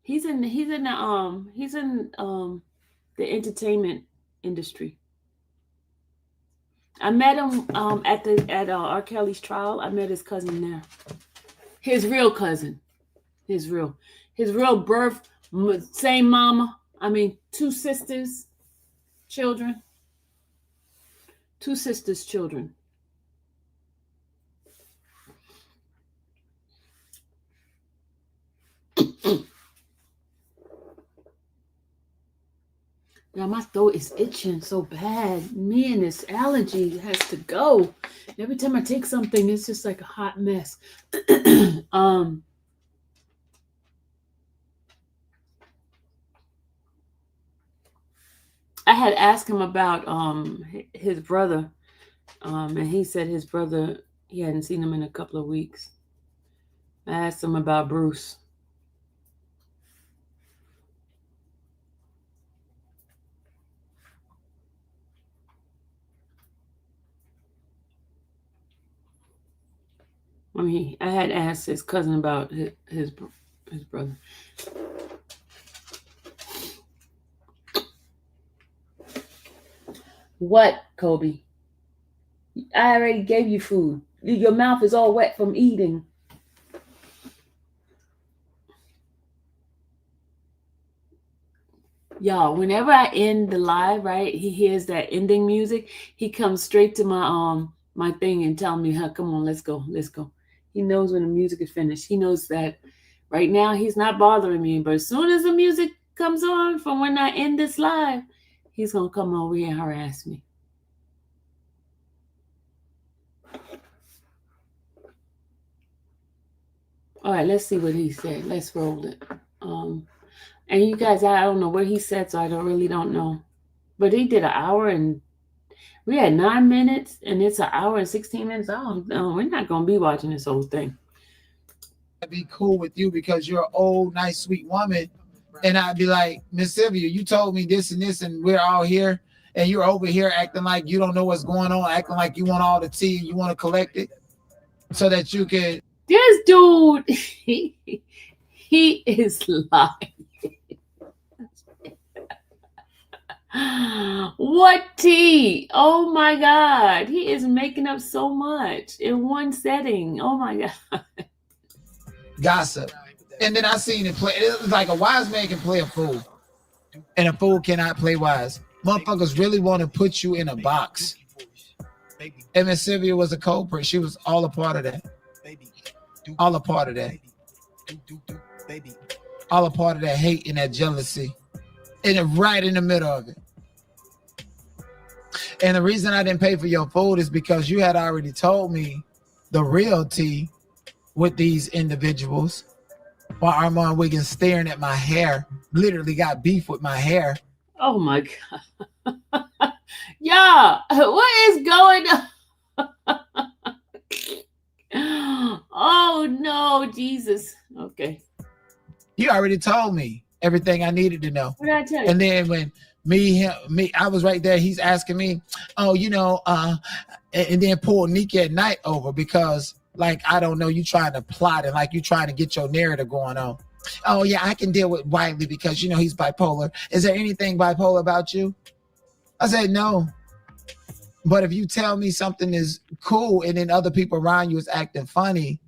He's in the entertainment industry. I met him at R. Kelly's trial. I met his cousin there. His real cousin. His real birth, same mama. I mean, two sisters, children. Two sisters' children. Now my throat is itching so bad. Me and this allergy has to go. Every time I take something, it's just like a hot mess. I had asked him about his brother, and he said his brother, he hadn't seen him in a couple of weeks. I asked him about Bruce. I mean, I had asked his cousin about his brother. What, Kobe? I already gave you food. Your mouth is all wet from eating. Y'all, whenever I end the live, right, he hears that ending music. He comes straight to my my thing and tell me, come on, let's go. He knows when the music is finished. He knows that right now he's not bothering me. But as soon as the music comes on from when I end this live, he's going to come over here and harass me. All right, let's see what he said. Let's roll it. And you guys, I don't know what he said, so I really don't know. But he did an hour and we had 9 minutes, and it's an hour and 16 minutes. Oh, no, we're not going to be watching this whole thing. I'd be cool with you because you're an old, nice, sweet woman. And I'd be like, Miss Sylvia, you told me this and this, and we're all here. And you're over here acting like you don't know what's going on, acting like you want all the tea and you want to collect it so that you can. This dude, he is lying. What tea? Oh my God. He is making up so much in one setting. Oh my God. Gossip. And then I seen it play. It was like a wise man can play a fool, and a fool cannot play wise. Motherfuckers really want to put you in a box. And Miss Sylvia was a culprit. She was all a part of that. All a part of that. All a part of that hate and that jealousy. And right in the middle of it. And the reason I didn't pay for your food is because you had already told me the real tea with these individuals. While Armand Wiggins staring at my hair, literally got beef with my hair. Oh my God. Yeah, what is going on? Oh no, Jesus. Okay. You already told me everything I needed to know. What did I tell you? And then when me, I was right there. He's asking me, oh, and then pull Nikki at night over because, like, I don't know, you trying to plot and like you trying to get your narrative going on. Oh yeah, I can deal with Wiley because he's bipolar. Is there anything bipolar about you? I said no. But if you tell me something is cool and then other people around you is acting funny,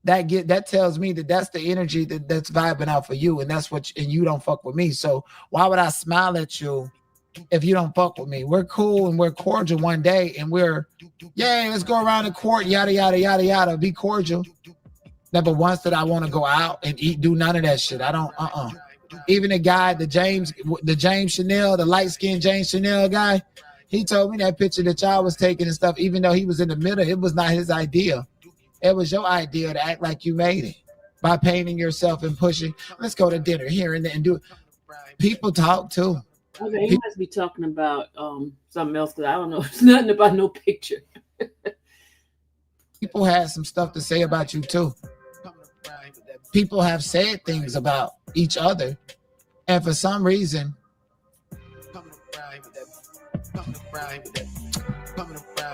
that tells me that's the energy that's vibing out for you, and that's and you don't fuck with me. So why would I smile at you if you don't fuck with me? We're cool and we're cordial one day, and let's go around the court, yada yada yada yada, be cordial. Never once did I want to go out and eat, do none of that shit. I don't. Even the guy, the James Chanel, the light skinned James Chanel guy, he told me that picture that y'all was taking and stuff. Even though he was in the middle, it was not his idea. It was your idea to act like you made it by painting yourself and pushing. Let's go to dinner here and there and do it. People talk too. Okay, he must be talking about something else because I don't know. It's nothing about no picture. People have some stuff to say about you too. People have said things about each other, and for some reason,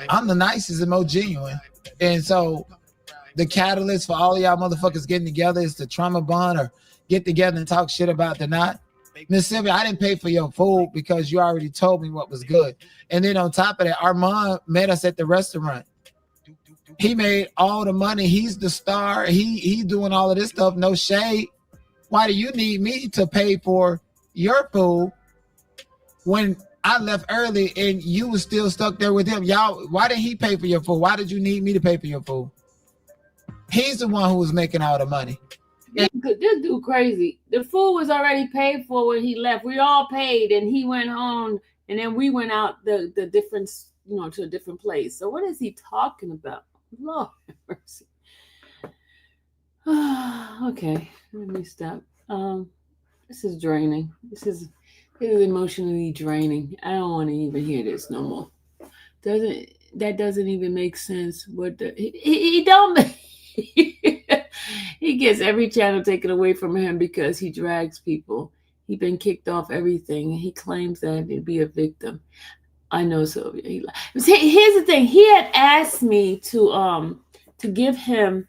I'm the nicest and most genuine, and so. The catalyst for all of y'all motherfuckers getting together is the trauma bond or get together and talk shit about DANOT. Miss Sylvia, I didn't pay for your food because you already told me what was good. And then on top of that, Armand met us at the restaurant. He made all the money. He's the star. He's doing all of this stuff. No shade. Why do you need me to pay for your food when I left early and you was still stuck there with him? Y'all, why didn't he pay for your food? Why did you need me to pay for your food? He's the one who was making all the money. This dude crazy. The food was already paid for when he left. We all paid, and he went home, and then we went out the difference, to a different place. So what is he talking about? Lord have mercy. Okay, let me stop. This is draining. This is emotionally draining. I don't want to even hear this no more. That doesn't even make sense. What he don't. He gets every channel taken away from him because he drags people. He's been kicked off everything. He claims that he'd be a victim. I know Sylvia. Here's the thing. He had asked me to give him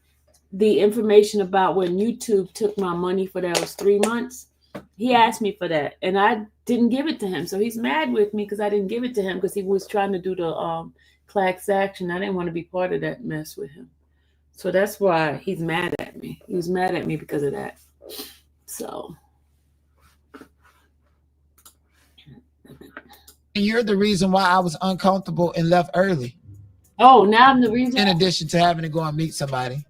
the information about when YouTube took my money for those 3 months. He asked me for that, and I didn't give it to him. So he's mad with me because I didn't give it to him because he was trying to do the class action. I didn't want to be part of that mess with him. So that's why he's mad at me. He was mad at me because of that. So. And you're the reason why I was uncomfortable and left early. Oh, now I'm the reason. In addition to having to go and meet somebody.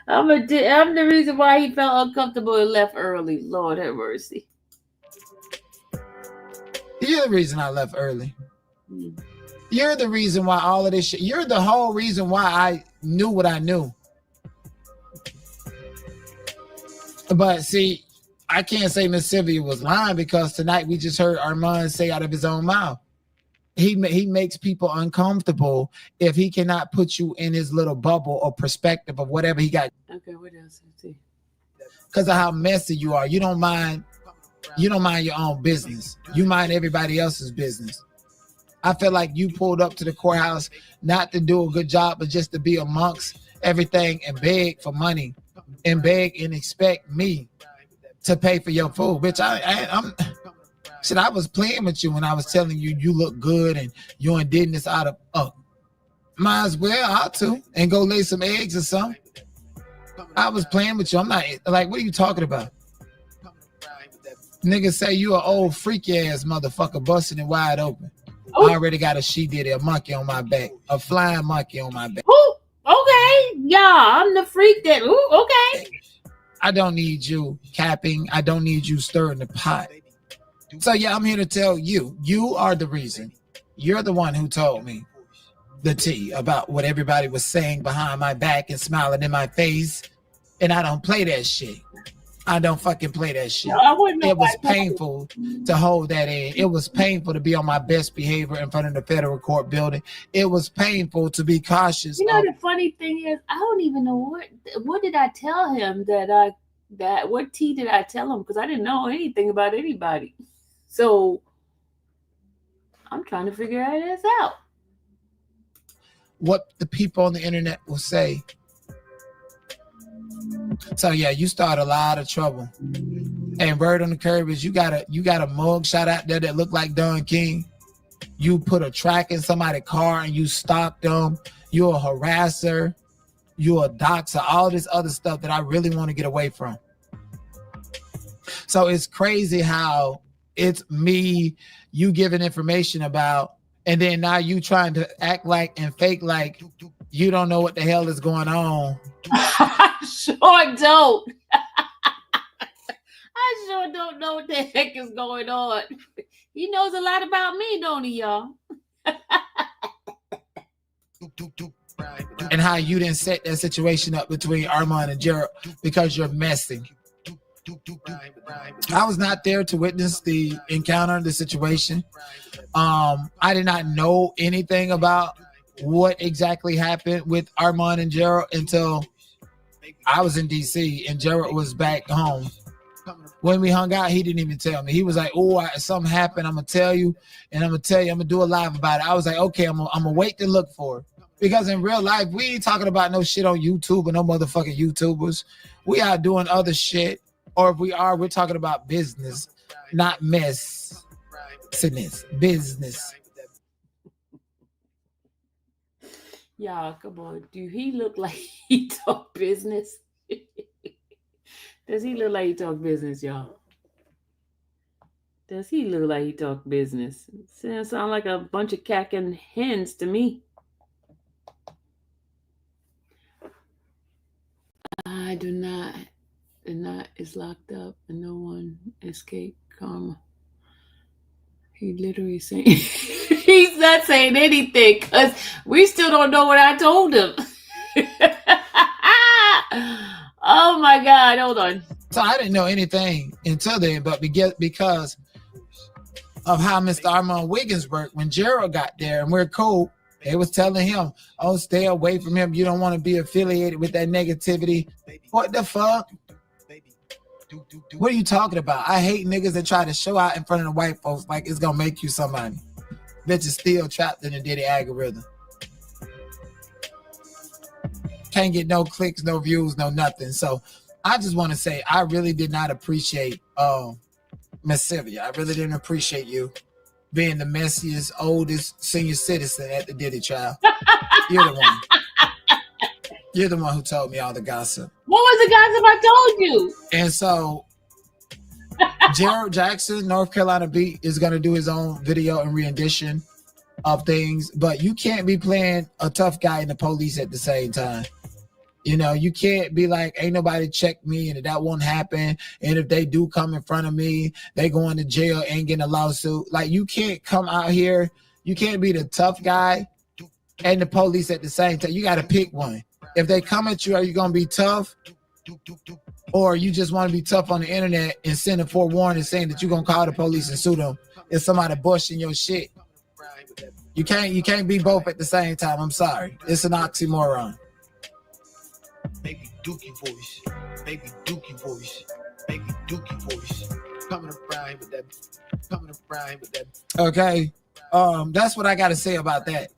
I'm the reason why he felt uncomfortable and left early. Lord have mercy. You're the reason I left early. You're the reason why all of this shit. You're the whole reason why I knew what I knew. But see, I can't say Miss Sylvia was lying because tonight we just heard Armand say out of his own mouth. He makes people uncomfortable if he cannot put you in his little bubble or perspective of whatever he got. Okay, what else? Let's see. Because of how messy you are. You don't mind your own business. You mind everybody else's business. I feel like you pulled up to the courthouse not to do a good job, but just to be amongst everything and beg for money and beg and expect me to pay for your food. Bitch, I was playing with you when I was telling you you look good and you ain't did this out of, might as well out to and go lay some eggs or something. I was playing with you. I'm not, like, what are you talking about? Niggas say you an old freaky ass motherfucker busting it wide open. Oh. I already got a monkey on my back, a flying monkey on my back. Ooh, okay, yeah, I'm the freak that. Ooh, okay. I don't need you capping. I don't need you stirring the pot. So yeah, I'm here to tell you, you are the reason. You're the one who told me the tea about what everybody was saying behind my back and smiling in my face. And I don't play that shit. I don't fucking play that shit. It was painful to hold that in. It was painful to be on my best behavior in front of the federal court building. It was painful to be cautious. You know, the funny thing is, I don't even know what did I tell him what tea did I tell him? Because I didn't know anything about anybody. So I'm trying to figure this out. What the people on the internet will say. So yeah, you start a lot of trouble. And word on the curb is you got a mug shot out there that look like Don King. You put a track in somebody's car and you stop them. You're a harasser. You're a doxer. All this other stuff that I really want to get away from. So it's crazy how it's me, you giving information about, and then now you trying to act like and fake like you don't know what the hell is going on. I sure don't. I sure don't know what the heck is going on. He knows a lot about me, don't he, y'all? And how you didn't set that situation up between Armand and Gerald because you're messing. I was not there to witness the encounter, the situation. I did not know anything about what exactly happened with Armand and Gerald until I was in DC and Gerald was back home. When we hung out, he didn't even tell me. He was like, oh, something happened. I'm going to tell you, and I'm going to tell you, I'm going to do a live about it. I was like, okay, I'm going to wait to look for it. Because in real life, we ain't talking about no shit on YouTube or no motherfucking YouTubers. We out doing other shit. Or if we are, we're talking about business, not mess. Business. Y'all, come on. Do he look like he talk business? Does he look like he talk business, y'all? Does he look like he talk business? Sound like a bunch of cacking hens to me. I do not. The knot is locked up and no one escaped karma. He literally saying he's not saying anything because we still don't know what I told him. Oh my God, hold on. So I didn't know anything until then, but because of how Mr. Armand Wiggins worked, when Gerald got there and we're cool, they was telling him, oh, stay away from him. You don't want to be affiliated with that negativity. What the fuck? What are you talking about? I hate niggas that try to show out in front of the white folks like it's gonna make you somebody. Bitch is still trapped in the Diddy algorithm. Can't get no clicks, no views, no nothing. So I just want to say I really did not appreciate Miss Sylvia. I really didn't appreciate you being the messiest, oldest senior citizen at the Diddy trial. You're the one. You're the one who told me all the gossip. What was the gossip I told you? And so Gerald Jackson, North Carolina Beat, is going to do his own video and rendition of things. But you can't be playing a tough guy and the police at the same time. You know, you can't be like, ain't nobody check me and that won't happen. And if they do come in front of me, they going to jail and getting a lawsuit. Like, you can't come out here. You can't be the tough guy and the police at the same time. You got to pick one. If they come at you, are you going to be tough? Or you just want to be tough on the internet and send a forewarning saying that you're going to call the police and sue them if somebody bushing your shit? You can't be both at the same time. I'm sorry. It's an oxymoron. Baby Dookie voice. Baby Dookie voice. Baby Dookie voice. Coming to Brian with that. Coming to Brian with that. Okay. That's what I got to say about that.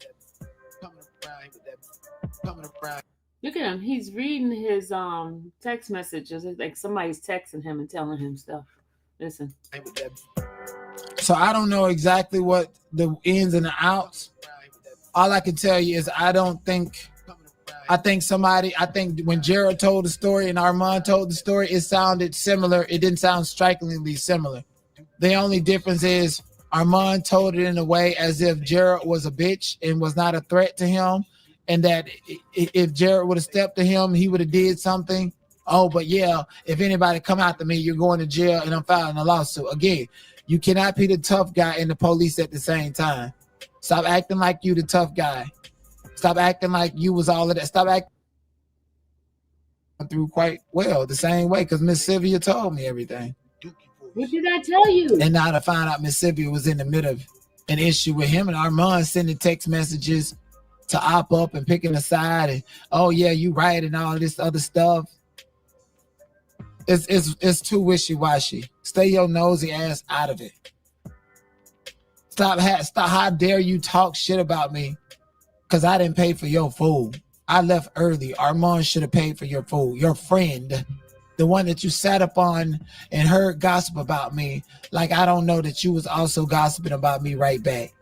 Coming to Brian with that. Coming to Brian. Look at him. He's reading his text messages. It's like somebody's texting him and telling him stuff. Listen. So I don't know exactly what the ins and the outs. All I can tell you is I think when Gerald told the story and Armand told the story, it sounded similar. It didn't sound strikingly similar. The only difference is Armand told it in a way as if Gerald was a bitch and was not a threat to him. And that if Jared would have stepped to him, he would have did something. Oh, but yeah, if anybody come after me, you're going to jail and I'm filing a lawsuit. Again, you cannot be the tough guy and the police at the same time. Stop acting like you the tough guy. Stop acting like you was all of that. Stop acting through quite well the same way because Miss Sylvia told me everything. What did I tell you? And now to find out Miss Sylvia was in the middle of an issue with him and Armand sending text messages to op up and picking a side and oh yeah, you right and all this other stuff. It's too wishy-washy. Stay your nosy ass out of it. Stop. How dare you talk shit about me? Because I didn't pay for your food. I left early. Armand should have paid for your food. Your friend, the one that you sat up on and heard gossip about me. Like I don't know that you was also gossiping about me right back.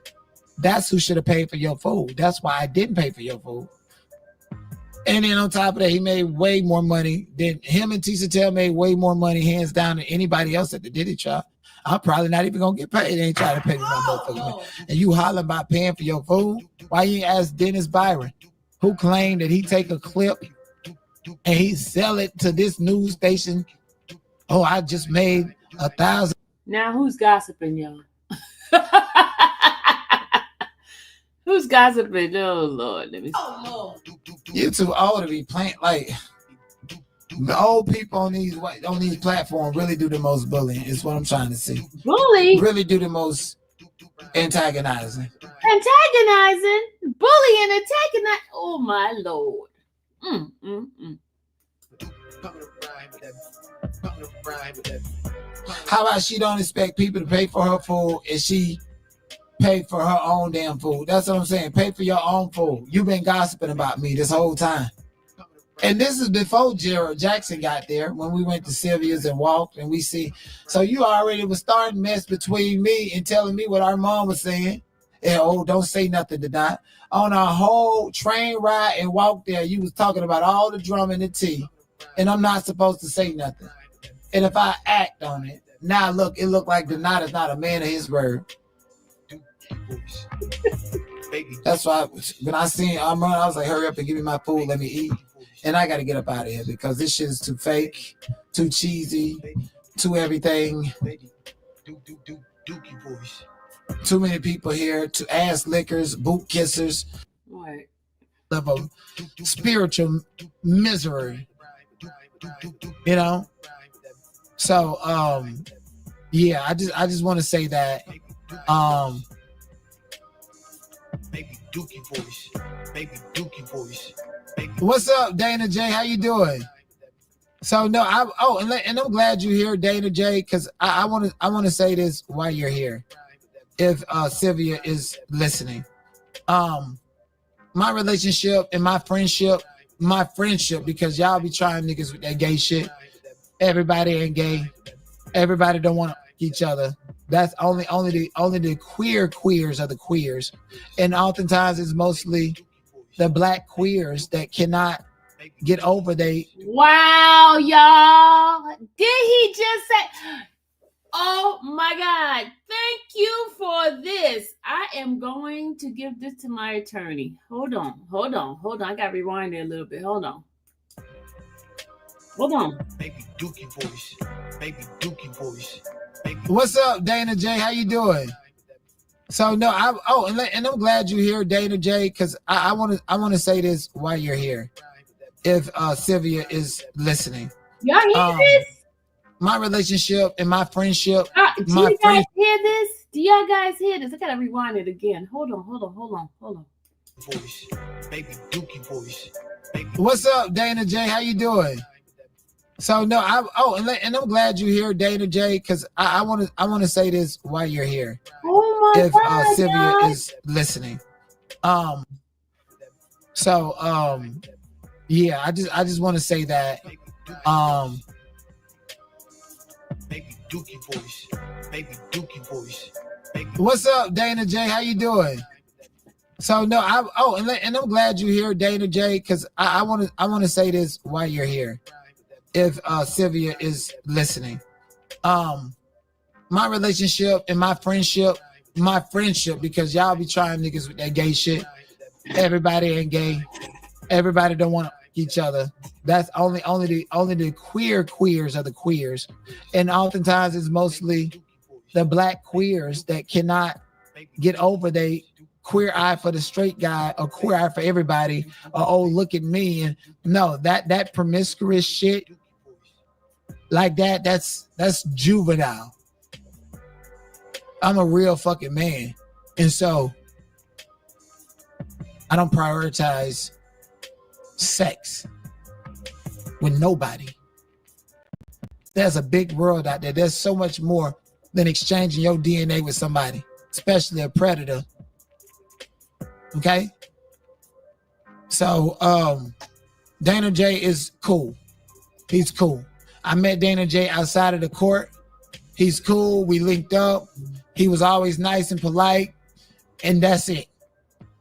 That's who should have paid for your food. That's why I didn't pay for your food. And then on top of that, he made way more money than him and Tisa Tell made way more money, hands down, than anybody else at the Diddy trial. I'm probably not even gonna get paid. They ain't trying to pay me my motherfucking money. And you hollering about paying for your food? Why you ain't ask Dennis Byron, who claimed that he take a clip and he sell it to this news station? Oh, I just made 1,000. Now who's gossiping, y'all? Who's gossiping? Oh Lord, let me see. Oh, You're too old to be playing. Like the old people on these platforms really do the most bullying. Is what I'm trying to see. Bully? Really do the most antagonizing. Antagonizing? Bullying, antagonizing? Oh my Lord. How about she don't expect people to pay for her food and she pay for her own damn food? That's what I'm saying. Pay for your own food. You've been gossiping about me this whole time. And this is before Gerald Jackson got there, when we went to Sylvia's and walked and we see. So you already was starting mess between me and telling me what our mom was saying. And oh, don't say nothing to that. On our whole train ride and walk there, you was talking about all the drum and the tea. And I'm not supposed to say nothing. And if I act on it, now look, it looked like DANOT is not a man of his word. That's why when I seen Amron, I was like, hurry up and give me my food, let me eat. And I got to get up out of here because this shit is too fake, too cheesy, too everything. Too many people here, to ass lickers, boot kissers, Right. level spiritual misery. You know? So yeah, I just want to say that Baby Dookie voice. Baby Dookie voice. what's up, Dana J? How you doing? So no, and I'm glad you're here, Dana J, because I want to say this while you're here. If Sylvia is listening, my relationship and my friendship, because y'all be trying niggas with that gay shit. Everybody ain't gay. Everybody don't want each other. That's only the queers are the queers, and oftentimes it's mostly the black queers that cannot get over they. Wow, y'all. Did he just say, oh my God, thank you for this. I am going to give this to my attorney. Hold on. I got to rewind it a little bit. Hold on. Baby Dookie voice. Baby Dookie voice. What's up, Dana J? How you doing? So no, and I'm glad you're here, Dana J, because I want to say this while you're here. If Sylvia is listening, Y'all hear this? My relationship and my friendship. Do you guys hear this? Do y'all guys hear this? I gotta rewind it again. Hold on. Voice. Baby Dookie voice. What's up, Dana J? How you doing? So no, and I'm glad you're here, Dana J, because I want to say this while you're here. Oh my if God, Sylvia y'all. is listening, yeah, I just want to say that, Baby Dookie voice. Baby Dookie voice. What's up, Dana J? How you doing? So no, and I'm glad you're here, Dana J, because I want to say this while you're here. If Sylvia is listening, my relationship and my friendship, because y'all be trying niggas with that gay shit. Everybody ain't gay. Everybody don't want each other. That's only the queers are the queers, and oftentimes it's mostly the black queers that cannot get over they queer eye for the straight guy or queer eye for everybody, or oh, look at me. And no, that promiscuous shit like that's juvenile. I'm a real fucking man, and so I don't prioritize sex with nobody. There's a big world out there. There's so much more than exchanging your DNA with somebody, especially a predator. Okay? So Dana J is cool. He's cool. I met Dana J outside of the court. He's cool. We linked up. He was always nice and polite, and that's it.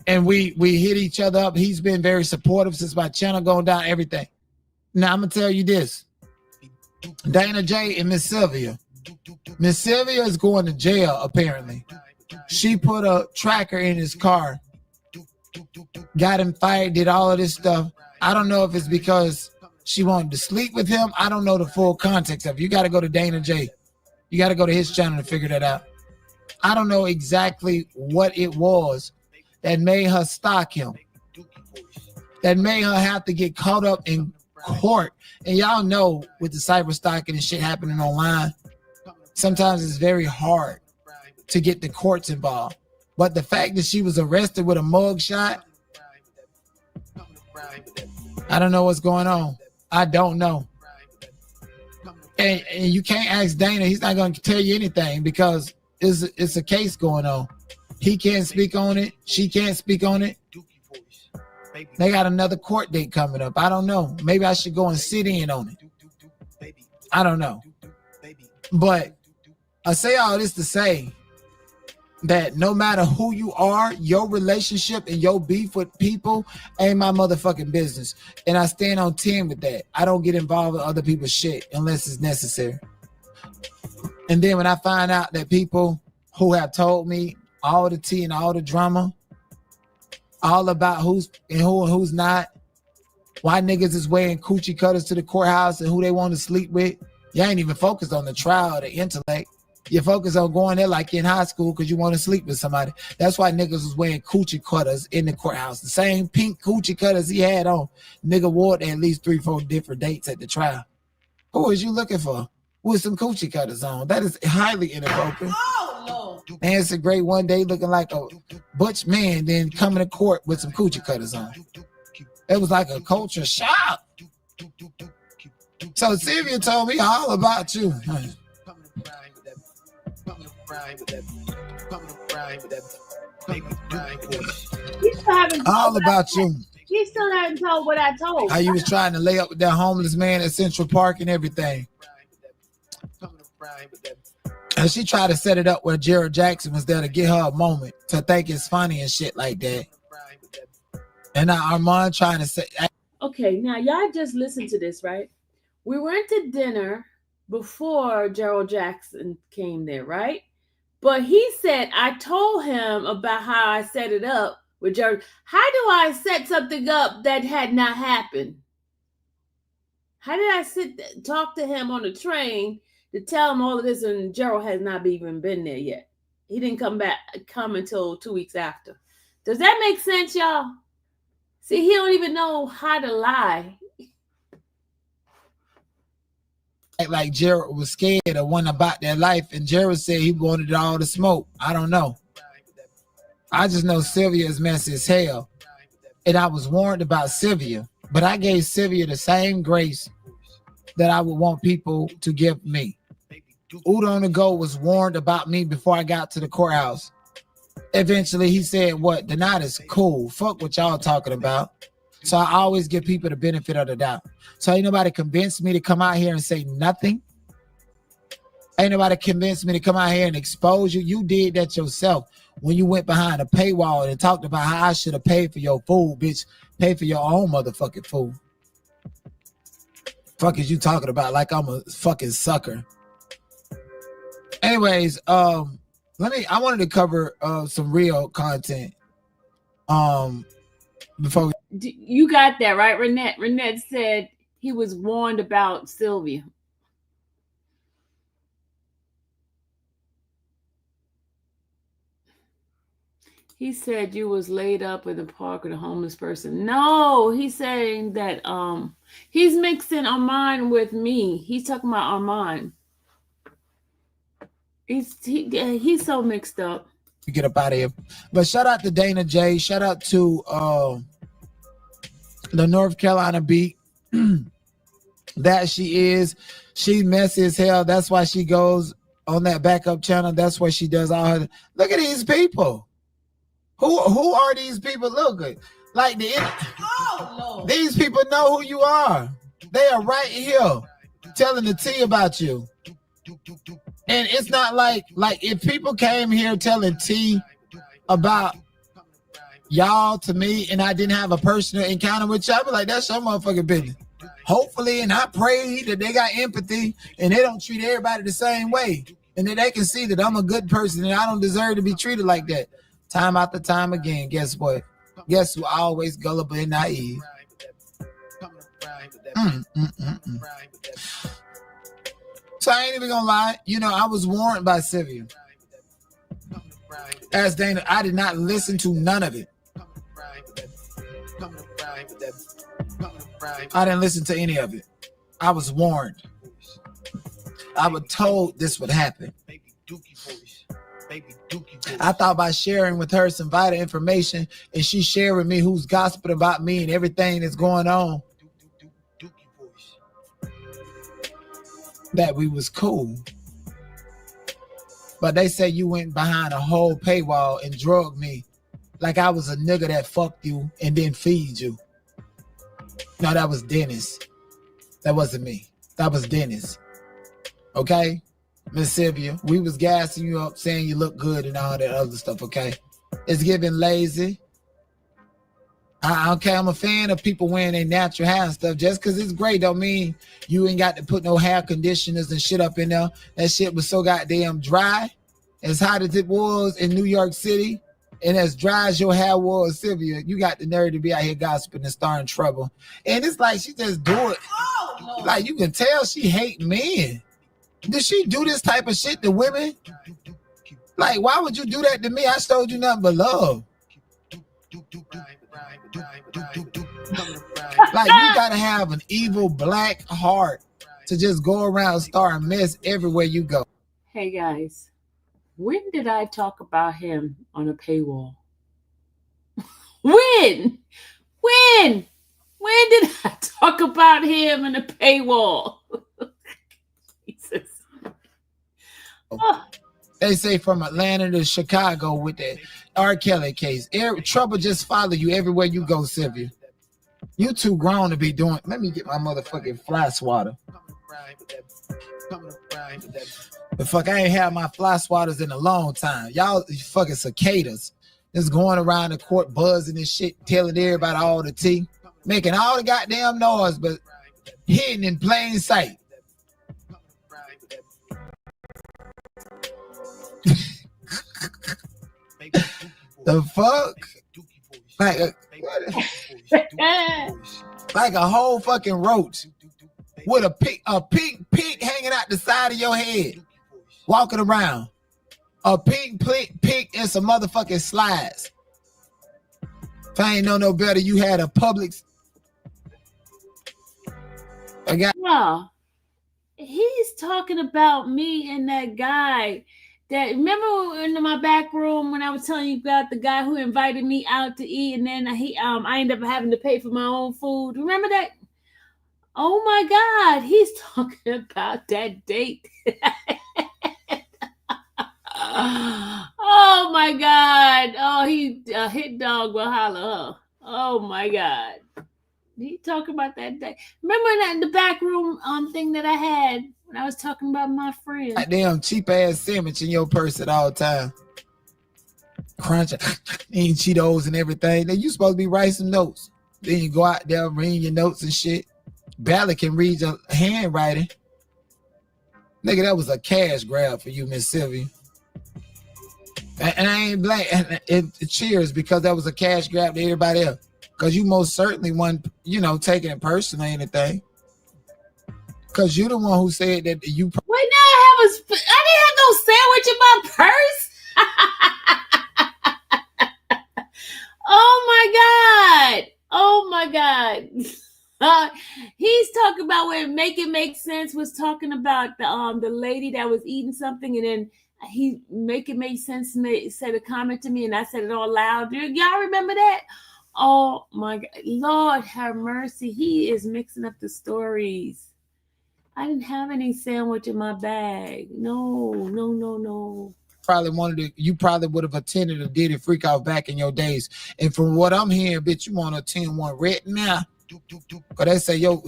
And we hit each other up. He's been very supportive since my channel going down, everything. Now I'm gonna tell you this. Dana J and Miss Sylvia. Miss Sylvia is going to jail, apparently. She put a tracker in his car, got him fired, did all of this stuff. I don't know if it's because she wanted to sleep with him. I don't know the full context of it. You got to go to Dana J. You got to go to his channel to figure that out. I don't know exactly what it was that made her stalk him, that made her have to get caught up in court. And y'all know with the cyber stalking and shit happening online, sometimes it's very hard to get the courts involved. But the fact that she was arrested with a mug shot, I don't know what's going on. I don't know. And you can't ask Dana. He's not going to tell you anything because it's a case going on. He can't speak on it. She can't speak on it. They got another court date coming up. I don't know. Maybe I should go and sit in on it. I don't know. But I say all this to say that no matter who you are, your relationship and your beef with people ain't my motherfucking business. And I stand on 10 with that. I don't get involved with other people's shit unless it's necessary. And then when I find out that people who have told me all the tea and all the drama, all about who's and who's not, why niggas is wearing coochie cutters to the courthouse and who they want to sleep with, you ain't even focused on the trial or the intellect. You focus on going there like in high school because you want to sleep with somebody. That's why niggas was wearing coochie cutters in the courthouse. The same pink coochie cutters he had on. Nigga wore it at least 3-4 different dates at the trial. Who is you looking for with some coochie cutters on? That is highly inappropriate. Oh, Lord. And it's a great one day looking like a butch man, then coming to court with some coochie cutters on. It was like a culture shock. So Sylvia told me all about you. All about you. He still hadn't told what I told. How you was trying to lay up with that homeless man at Central Park and everything. And she tried to set it up where Jared Jackson was there to get her a moment to think it's funny and shit like that. And now Armand trying to say... Okay, now y'all just listen to this, right? We went to dinner before Gerald Jackson came there, right? But he said, I told him about how I set it up with Gerald. How do I set something up that had not happened? How did I talk to him on the train to tell him all of this and Gerald has not even been there yet? He didn't come until 2 weeks after. Does that make sense, y'all? See, he don't even know how to lie. Like Jared was scared of one about their life, and Jared said he wanted all the smoke. I don't know. I just know Sylvia is messy as hell. And I was warned about Sylvia, but I gave Sylvia the same grace that I would want people to give me. Udo on the go was warned about me before I got to the courthouse. Eventually he said, what? DANOT is cool. Fuck what y'all talking about. So I always give people the benefit of the doubt. So ain't nobody convinced me to come out here and say nothing. Ain't nobody convinced me to come out here and expose you. You did that yourself when you went behind a paywall and talked about how I should have paid for your food, bitch. Pay for your own motherfucking food. Fuck is you talking about like I'm a fucking sucker? Anyways, I wanted to cover some real content. Before You got that, right, Renette? Renette said he was warned about Sylvia. He said you was laid up in the park with a homeless person. No, he's saying that he's mixing Armand with me. He's talking about Armand. He's so mixed up. We get up out of here. But shout out to Dana J. Shout out to the North Carolina beat. That she's messy as hell. That's why she goes on that backup channel. That's where she does all her. Look at these people. Who are these people? Look good. Like these people know who you are. They are right here telling the tea about you. And it's not like if people came here telling tea about y'all to me and I didn't have a personal encounter with you, I'd be like, that's your motherfucking business. Hopefully, and I pray that they got empathy and they don't treat everybody the same way. And that they can see that I'm a good person and I don't deserve to be treated like that. Time after time again, guess what? Guess who always gullible and naive? So I ain't even gonna lie. You know, I was warned by Sylvia. As Dana, I did not listen to none of it. I didn't listen to any of it. I was warned. I was told this would happen. I thought by sharing with her some vital information and she shared with me who's gossiping about me and everything that's going on, that we was cool. But they say you went behind a whole paywall and drugged me like I was a nigga that fucked you and then feed you. No, that was Dennis. That wasn't me. That was Dennis. Okay? Miss Sylvia, we was gassing you up, saying you look good and all that other stuff, okay? It's giving lazy. Okay, I'm a fan of people wearing their natural hair and stuff. Just because it's great don't mean you ain't got to put no hair conditioners and shit up in there. That shit was so goddamn dry. As hot as it was in New York City, and as dry as your hair was, Sylvia, you got the nerve to be out here gossiping and starting trouble. And it's like she just do it. Oh, like you can tell she hate men. Did she do this type of shit to women? Like, why would you do that to me? I showed you nothing but love. Like, you gotta have an evil black heart to just go around and start a mess everywhere you go. Hey guys, when did I talk about him on a paywall? When did I talk about him in a paywall? Jesus. Oh. They say from Atlanta to Chicago with that R. Kelly case. Trouble just follow you everywhere you go, Sylvia. You too grown to be doing. Let me get my motherfucking fly swatter. The fuck, I ain't had my fly swatters in a long time. Y'all fucking cicadas just going around the court buzzing and shit, telling everybody all the tea, making all the goddamn noise, but hidden in plain sight. The fuck? Like a whole fucking roach with a pink hanging out the side of your head, walking around. A pink and some motherfucking slides. If I ain't know no better, you had a Publix. Yeah, he's talking about me and that guy. That remember in my back room when I was telling you about the guy who invited me out to eat, and then I ended up having to pay for my own food. Remember that? Oh my God, he's talking about that date. Oh my God. Oh, he hit dog will holler. Oh my God. He talking about that day. Remember that in the back room thing that I had when I was talking about my friend. That damn cheap ass sandwich in your purse at all time. Crunch, eating Cheetos and everything. Then you supposed to be writing some notes. Then you go out there reading your notes and shit. Barely can read your handwriting. Nigga, that was a cash grab for you, Miss Sylvia. And I ain't black. And it cheers because that was a cash grab to everybody else. Because you most certainly weren't, taking it personally or anything. Because you're the one who said that you... Wait, now I didn't have no sandwich in my purse. Oh my God. He's talking about when Make It Make Sense was talking about the lady that was eating something, and then he Make It Make Sense said a comment to me, and I said it all loud. Y'all remember that? Oh my God, Lord have mercy. He is mixing up the stories. I didn't have any sandwich in my bag. No. You probably would have attended a Diddy Freak Off back in your days. And from what I'm hearing, bitch, you want to attend one right now. Because they say, yo,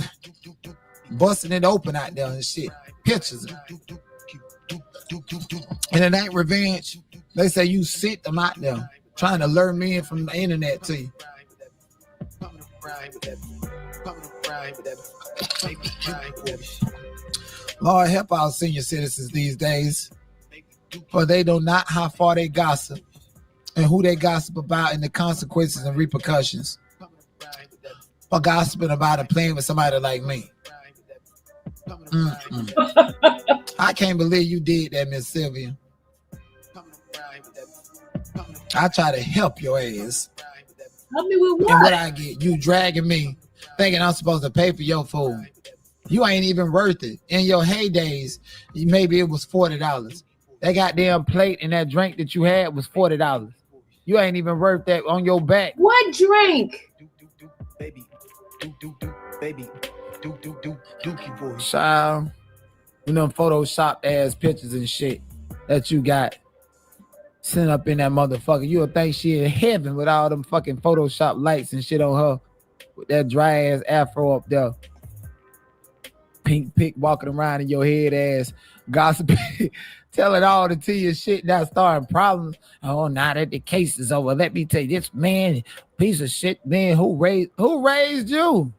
busting it open out there and shit. Pictures. And it ain't revenge. They say you sit them out there trying to lure men from the internet to you. Lord help our senior citizens these days, for they know not how far they gossip and who they gossip about and the consequences and repercussions for gossiping about and playing with somebody like me. I can't believe you did that, Miss Sylvia. I try to help your ass. Help me with what? And what I get, you dragging me, thinking I'm supposed to pay for your food. You ain't even worth it. In your heydays, maybe it was $40. That goddamn plate and that drink that you had was $40. You ain't even worth that on your back. What drink? Child, you know, photoshopped ass pictures and shit that you got. Sitting up in that motherfucker. You'll think she in heaven with all them fucking Photoshop lights and shit on her. With that dry ass afro up there. Pink pick walking around in your head ass. Gossiping. Telling all the tea and shit. Now starting problems. Oh, now that the case is over. Let me tell you, this man, piece of shit, man, who raised you?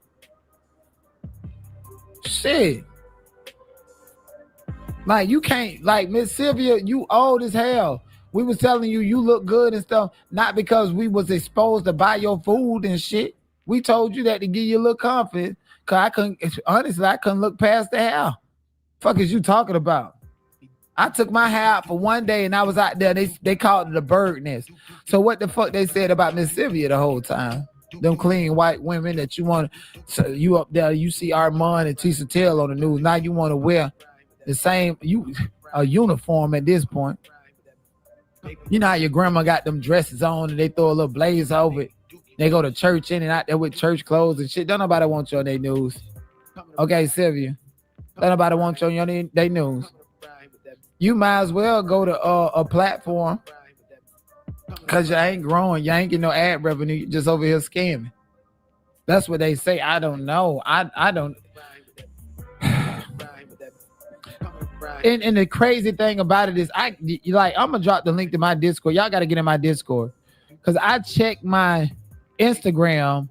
Shit. Like, you can't, like, Miss Sylvia, you old as hell. We was telling you you look good and stuff, not because we was exposed to buy your food and shit. We told you that to give you a little confidence. Cause I couldn't look past the hair. Fuck is you talking about? I took my hair out for one day and I was out there. They called it a bird nest. So what the fuck they said about Miss Sylvia the whole time? Them clean white women that you want, so you up there, you see Armand and Tisa Tell on the news. Now you want to wear the same a uniform at this point. You know how your grandma got them dresses on and they throw a little blaze over it. They go to church in and out there with church clothes and shit. Don't nobody want you on their news. Okay, Sylvia. Don't nobody want you on their news. You might as well go to a platform because you ain't growing. You ain't getting no ad revenue. You just over here scamming. That's what they say. I don't know. I don't. And the crazy thing about it is I'm gonna drop the link to my Discord. Y'all gotta get in my Discord. Cause I checked my Instagram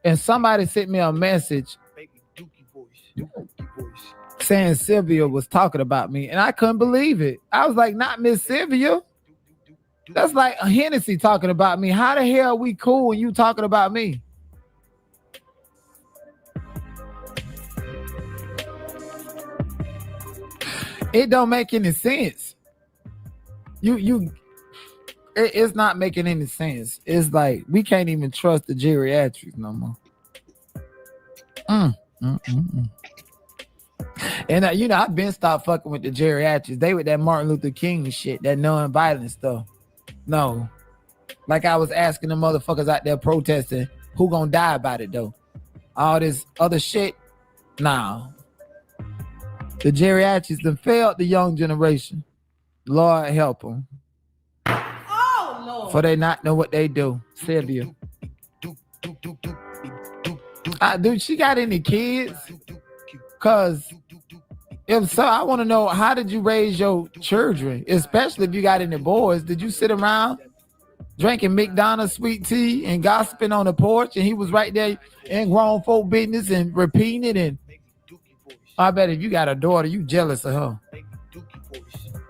and somebody sent me a message saying Sylvia was talking about me. And I couldn't believe it. I was like, not Miss Sylvia. That's like a Hennessy talking about me. How the hell are we cool when you talking about me? It don't make any sense. It's not making any sense. It's like we can't even trust the geriatrics no more. And I've been stopped fucking with the geriatrics. They with that Martin Luther King shit, that non-violent stuff. No, like I was asking the motherfuckers out there protesting, who gonna die about it though? All this other shit, nah. The geriatrics have failed the young generation. Lord help them. Oh, Lord. For they not know what they do. Sylvia. Dude, she got any kids? Because if so, I want to know, how did you raise your children? Especially if you got any boys. Did you sit around drinking McDonald's sweet tea and gossiping on the porch and he was right there in grown folk business and repeating it? And I bet if you got a daughter, you jealous of her.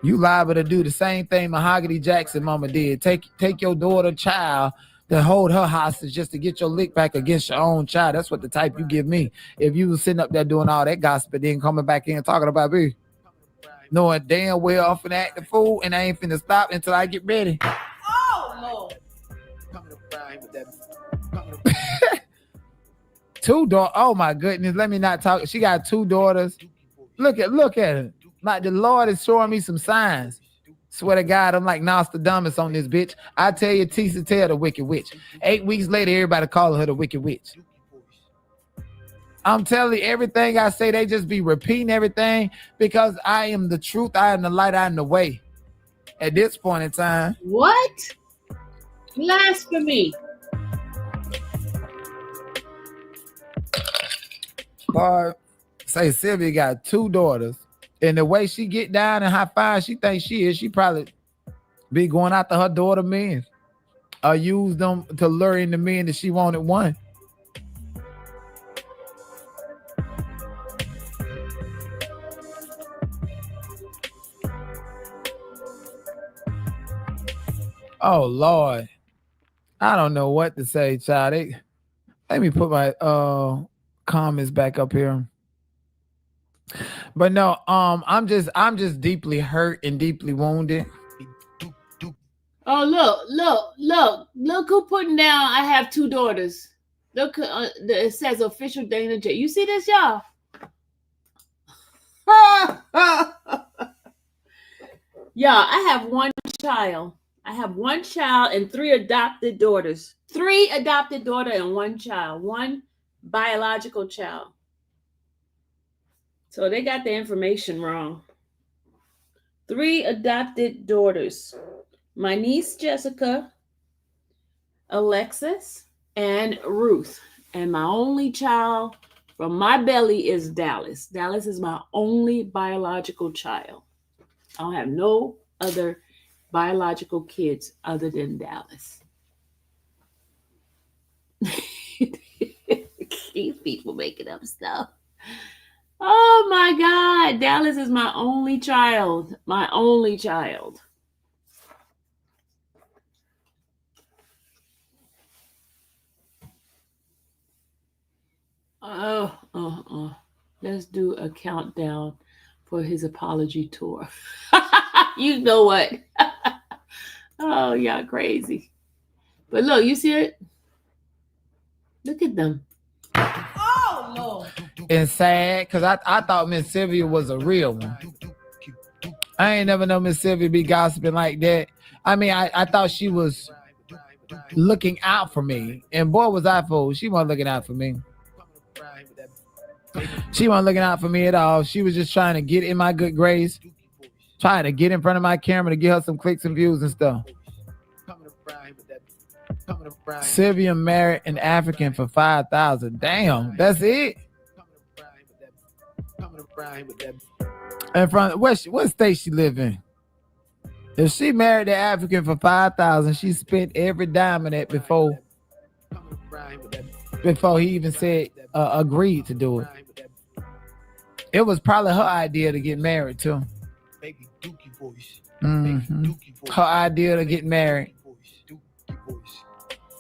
You liable to do the same thing Mahogany Jackson mama did. Take your daughter child to hold her hostage just to get your lick back against your own child. That's what the type you give me. If you was sitting up there doing all that gossip and then coming back in talking about me, knowing damn well I'm finna act the fool and I ain't finna stop until I get ready. Oh, Lord. Two daughters. Oh my goodness. Let me not talk. She got two daughters. Look at her. Like the Lord is showing me some signs. Swear to God, I'm like Nostradamus on this bitch. I tell you, Tisa Tell the Wicked Witch. 8 weeks later, everybody calling her the Wicked Witch. I'm telling you, everything I say, they just be repeating everything because I am the truth. I am the light. I am the way. At this point in time. What? Blasphemy. Boy, say Sylvia got two daughters. And the way she get down and how fine she thinks she is, she probably be going after her daughter men. Or use them to lure in the men that she wanted one. Oh, Lord. I don't know what to say, child. Let me put my comments back up here. But no, I'm just deeply hurt and deeply wounded. Oh, look who putting down I have two daughters. Look, it says official Dana J. You see this, y'all? Y'all, I have one child. I have one child and 3 adopted daughters. 3 adopted daughters and 1 child. 1 biological child. So they got the information wrong. 3 adopted daughters. my niece Jessica, Alexis, and Ruth. And my only child from my belly is Dallas. Dallas is my only biological child. I don't have no other biological kids other than Dallas. These people making up stuff. Oh my God. Dallas is my only child. My only child. Let's do a countdown for his apology tour. You know what? Oh, y'all crazy. But look, you see it? Look at them. Oh, Lord. And sad, because I thought Miss Sylvia was a real one. I ain't never know Miss Sylvia be gossiping like that. I mean, I thought she was looking out for me. And boy, was I fooled. She wasn't looking out for me. She wasn't looking out for me at all. She was just trying to get in my good grace, trying to get in front of my camera to get her some clicks and views and stuff. Sylvia married an African for $5,000. Damn, that's it. And from what state she live in? If she married an African for $5,000, she spent every dime of that before he even said agreed to do it. It was probably her idea to get married too. Mm-hmm. Her idea to get married.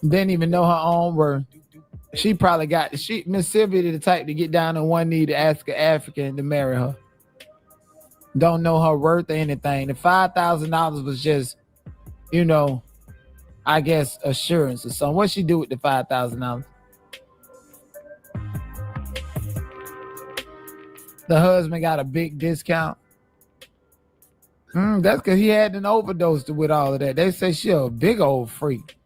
Didn't even know her own worth. She probably got Miss Sylvia the type to get down on one knee to ask an African to marry her. Don't know her worth or anything. The $5,000 was just, I guess assurance or something. What'd she do with the $5,000? The husband got a big discount. That's because he had an overdose with all of that. They say she a big old freak.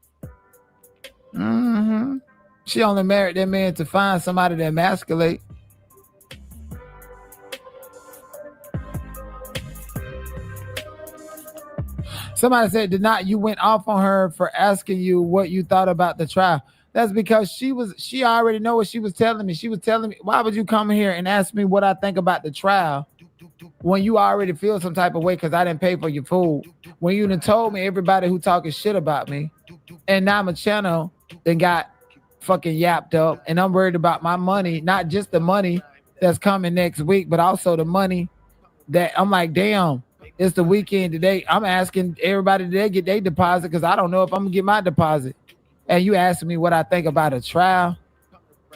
Mm-hmm. She only married that man to find somebody to emasculate. Somebody said, DANOT, you went off on her for asking you what you thought about the trial. That's because she already know what she was telling me. She was telling me, why would you come here and ask me what I think about the trial when you already feel some type of way because I didn't pay for your food? When you done told me everybody who talking shit about me, and now my channel then got fucking yapped up, and I'm worried about my money, not just the money that's coming next week, but also the money that I'm like, damn, it's the weekend today. I'm asking everybody today get their deposit because I don't know if I'm gonna get my deposit. And you asking me what I think about a trial?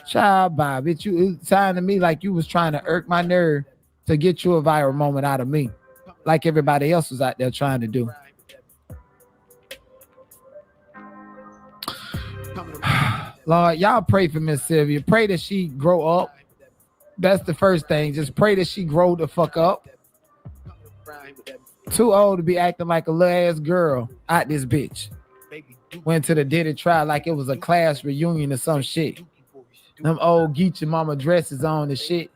Child, bye, bitch. You sounded to me like you was trying to irk my nerve to get you a viral moment out of me, like everybody else was out there trying to do. Lord, y'all pray for Miss Sylvia. Pray that she grow up. That's the first thing. Just pray that she grow the fuck up. Too old to be acting like a little ass girl out this bitch. Went to the Diddy trial like it was a class reunion or some shit. Them old Geechee mama dresses on the shit.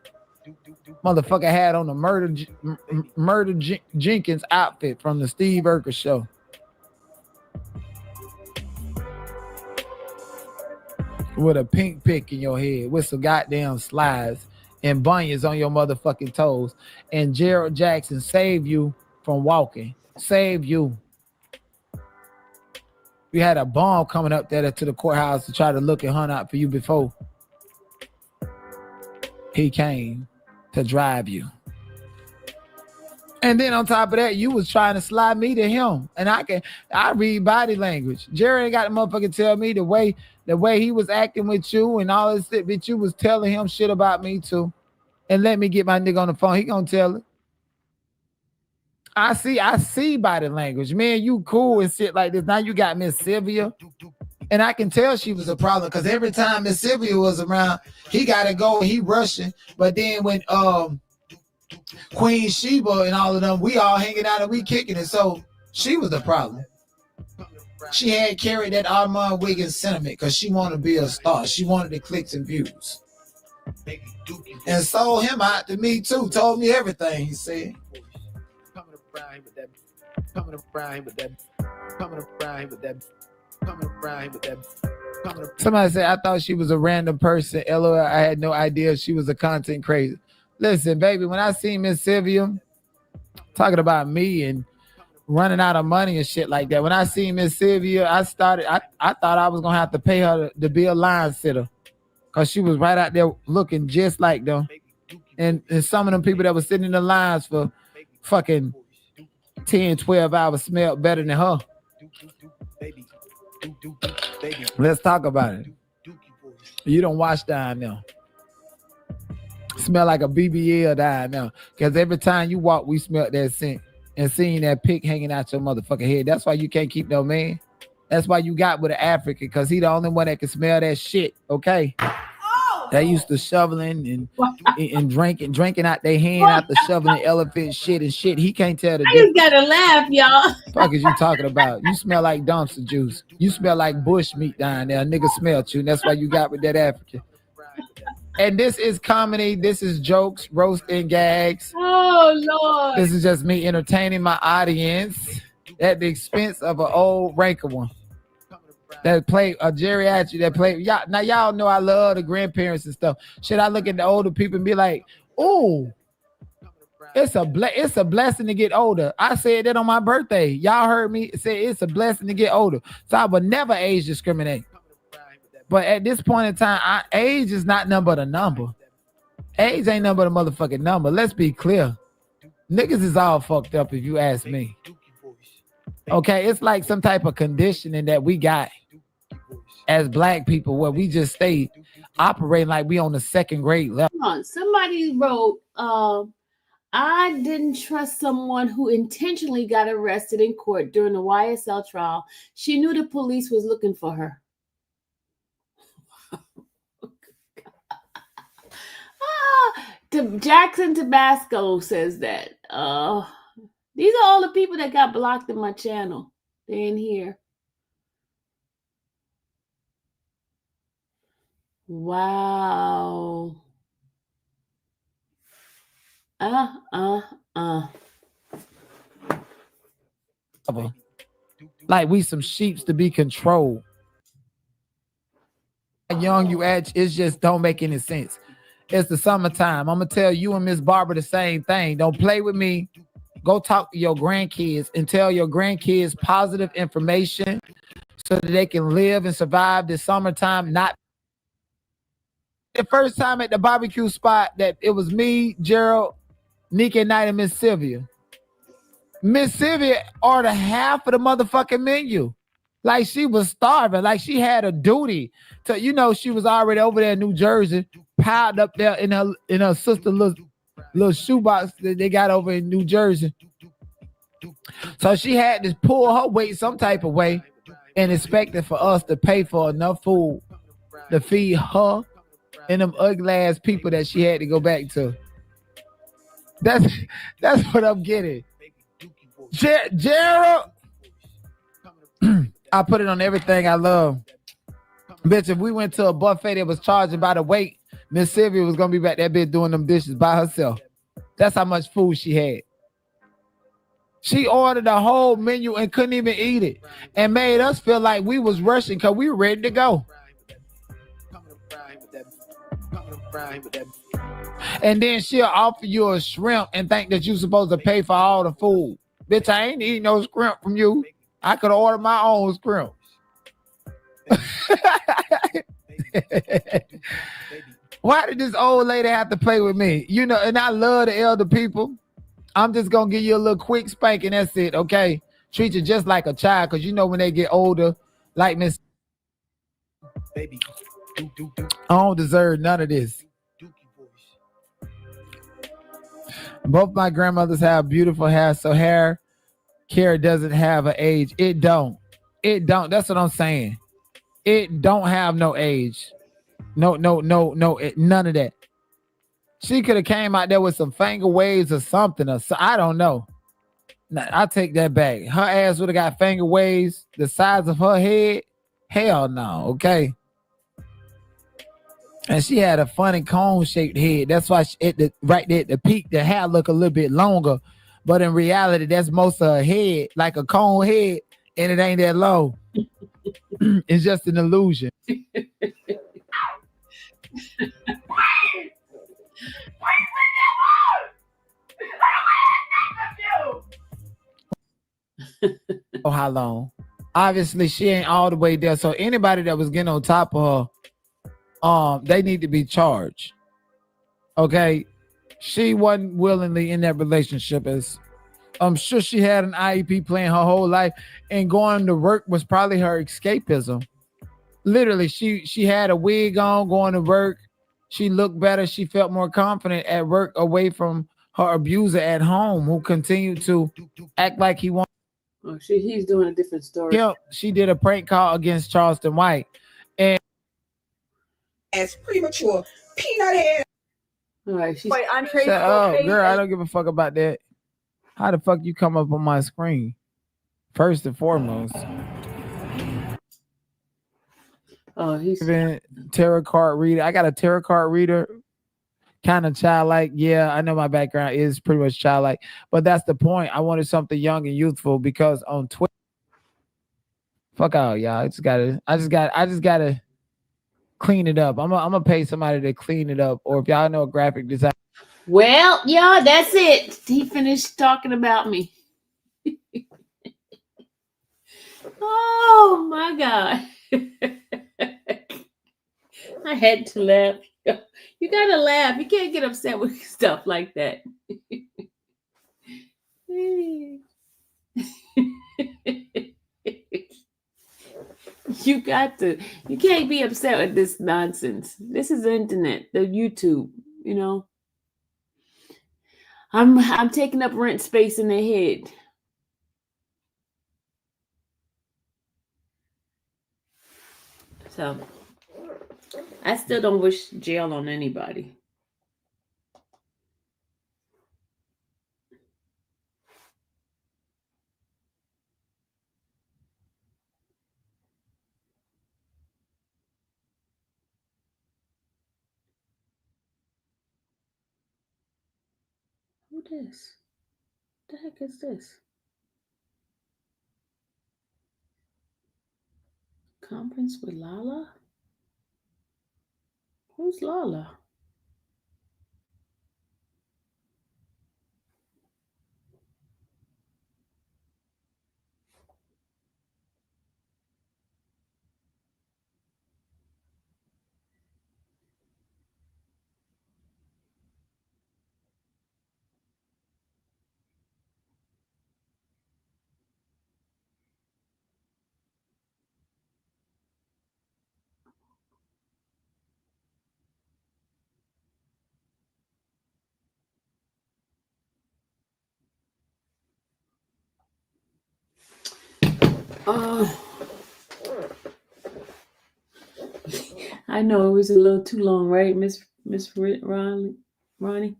Motherfucker had on the Murder Jenkins outfit from the Steve Urkel show. With a pink pick in your head, with some goddamn slides and bunions on your motherfucking toes. And Gerald Jackson saved you from walking. Save you. We had a bomb coming up there to the courthouse to try to look and hunt out for you before he came to drive you. And then on top of that, you was trying to slide me to him. And I read body language. Jerry ain't got the motherfucker tell me the way he was acting with you and all this shit, bitch, you was telling him shit about me too. And let me get my nigga on the phone. He gonna tell it. I see body language. Man, you cool and shit like this. Now you got Miss Sylvia. And I can tell she was a problem because every time Miss Sylvia was around, he gotta go and he rushing. But then when Queen Sheba and all of them, we all hanging out and we kicking it. So she was the problem. She had carried that Armand Wiggins sentiment because she wanted to be a star. She wanted the clicks and views. And sold him out to me too. Told me everything he said. Coming around with that. Coming around with that. Somebody said, I thought she was a random person. LOL, I had no idea she was a content creator. Listen, baby, when I see Miss Sylvia talking about me and running out of money and shit like that, when I see Miss Sylvia, I thought I was going to have to pay her to be a line sitter because she was right out there looking just like them. And some of them people that were sitting in the lines for fucking 10, 12 hours smelled better than her. Let's talk about it. You don't wash down now. Smell like a BBL down now. Because every time you walk, we smell that scent and seeing that pick hanging out your motherfucking head. That's why you can't keep no man. That's why you got with an African, because he the only one that can smell that shit, okay? They used to shoveling and drinking out their hand out the shoveling elephant shit and shit. He can't tell the I just gotta laugh, y'all. fuck is you talking about? You smell like dumpster juice. You smell like bush meat down there. A nigga smelled you, and that's why you got with that African. And this is comedy. This is jokes, roast and gags. Oh, Lord. This is just me entertaining my audience at the expense of an old ranker one. That play a geriatric that play y'all. Now y'all know I love the grandparents and stuff. Should I look at the older people and be like, "Ooh, it's a blessing to get older." I said that on my birthday. Y'all heard me say it's a blessing to get older. So I would never age discriminate. But at this point in time, age is not nothing but a number. Age ain't nothing but a motherfucking number. Let's be clear. Niggas is all fucked up if you ask me. Okay, it's like some type of conditioning that we got as black people where we just stay operating like we on the second grade level. Come on, somebody wrote, I didn't trust someone who intentionally got arrested in court during the YSL trial. She knew the police was looking for her. Jackson Tabasco says that. These are all the people that got blocked in my channel. They're in here. Wow. Like we some sheeps to be controlled. How young you at, it just don't make any sense. It's the summertime. I'm gonna tell you and Miss Barbara the same thing. Don't play with me. Go talk to your grandkids and tell your grandkids positive information so that they can live and survive this summertime. Not the first time at the barbecue spot that it was me, Gerald, Nika Knight, and Miss Sylvia. Miss Sylvia ordered half of the motherfucking menu. Like she was starving. Like she had a duty to, she was already over there in New Jersey, piled up there in her sister's little shoebox that they got over in New Jersey. So she had to pull her weight some type of way and expected for us to pay for enough food to feed her and them ugly ass people that she had to go back to. That's what I'm getting. Gerald, I put it on everything I love. Bitch, if we went to a buffet that was charging by the weight, Miss Sylvia was gonna be back that bitch doing them dishes by herself. That's how much food she had. She ordered the whole menu and couldn't even eat it, and made us feel like we was rushing because we were ready to go. And then she'll offer you a shrimp and think that you're supposed to pay for all the food. Bitch, I ain't eating no shrimp from you. I could order my own shrimp. Why did this old lady have to play with me? And I love the elder people. I'm just going to give you a little quick spanking. That's it, okay? Treat you just like a child because when they get older, like Miss... I don't deserve none of this. Both my grandmothers have beautiful hair, so hair care doesn't have an age. It don't. That's what I'm saying. It don't have no age. No, none of that. She could have came out there with some finger waves or something, or so, I don't know. Nah, I take that back. Her ass would have got finger waves the size of her head. Hell no, okay? And she had a funny cone-shaped head. That's why right there at the peak, the hair look a little bit longer. But in reality, that's most of her head, like a cone head. and it ain't that low. It's just an illusion. Oh, how long? Obviously, she ain't all the way there. So anybody that was getting on top of her, they need to be charged. Okay, she wasn't willingly in that relationship. As I'm sure she had an IEP plan her whole life, and going to work was probably her escapism. Literally, she had a wig on going to work. She looked better. She felt more confident at work away from her abuser at home, who continued to act like he wanted. Oh, he's doing a different story. Yep, she did a prank call against Charleston White, and as premature peanut head. All right, she's said, "Oh, girl, I don't give a fuck about that. How the fuck you come up on my screen? First and foremost." Oh, he's tarot card reader. I got a tarot card reader, kind of childlike. Yeah, I know my background is pretty much childlike, but that's the point. I wanted something young and youthful because on Twitter, fuck out, y'all. I just gotta clean it up. I'm gonna pay somebody to clean it up, or if y'all know a graphic design. Well, yeah, that's it. He finished talking about me. Oh my God. I had to laugh. You gotta laugh. You can't get upset with stuff like that. You can't be upset with this nonsense. This is the internet, the YouTube, you know. I'm taking up rent space in their head. So I still don't wish jail on anybody. Who this? What the heck is this? Conference with Lala? Who's Lala? I know it was a little too long, right, Miss Ronnie?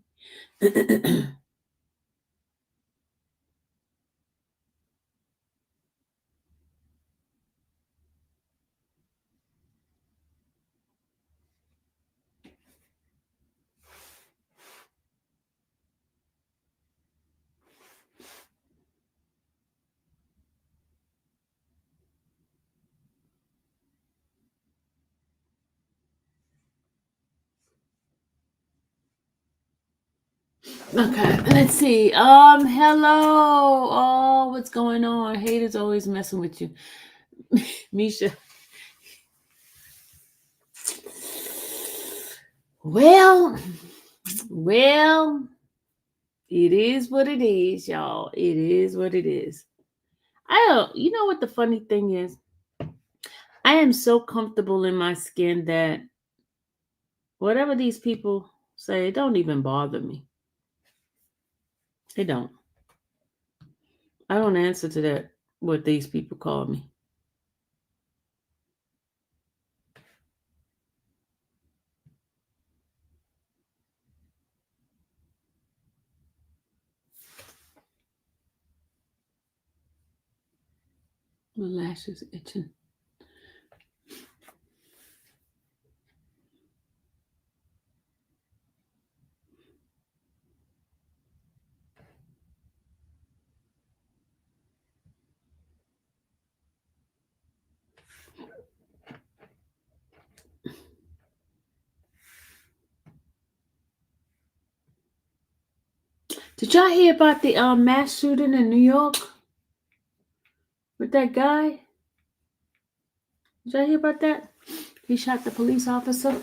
Okay, let's see. Hello. Oh, what's going on? Haters always messing with you. Misha. Well, it is what it is, y'all. It is what it is. You know what the funny thing is? I am so comfortable in my skin that whatever these people say, it don't even bother me. They don't. I don't answer to that, what these people call me. My lashes itching. Did y'all hear about the mass shooting in New York with that guy? Did y'all hear about that? He shot the police officer.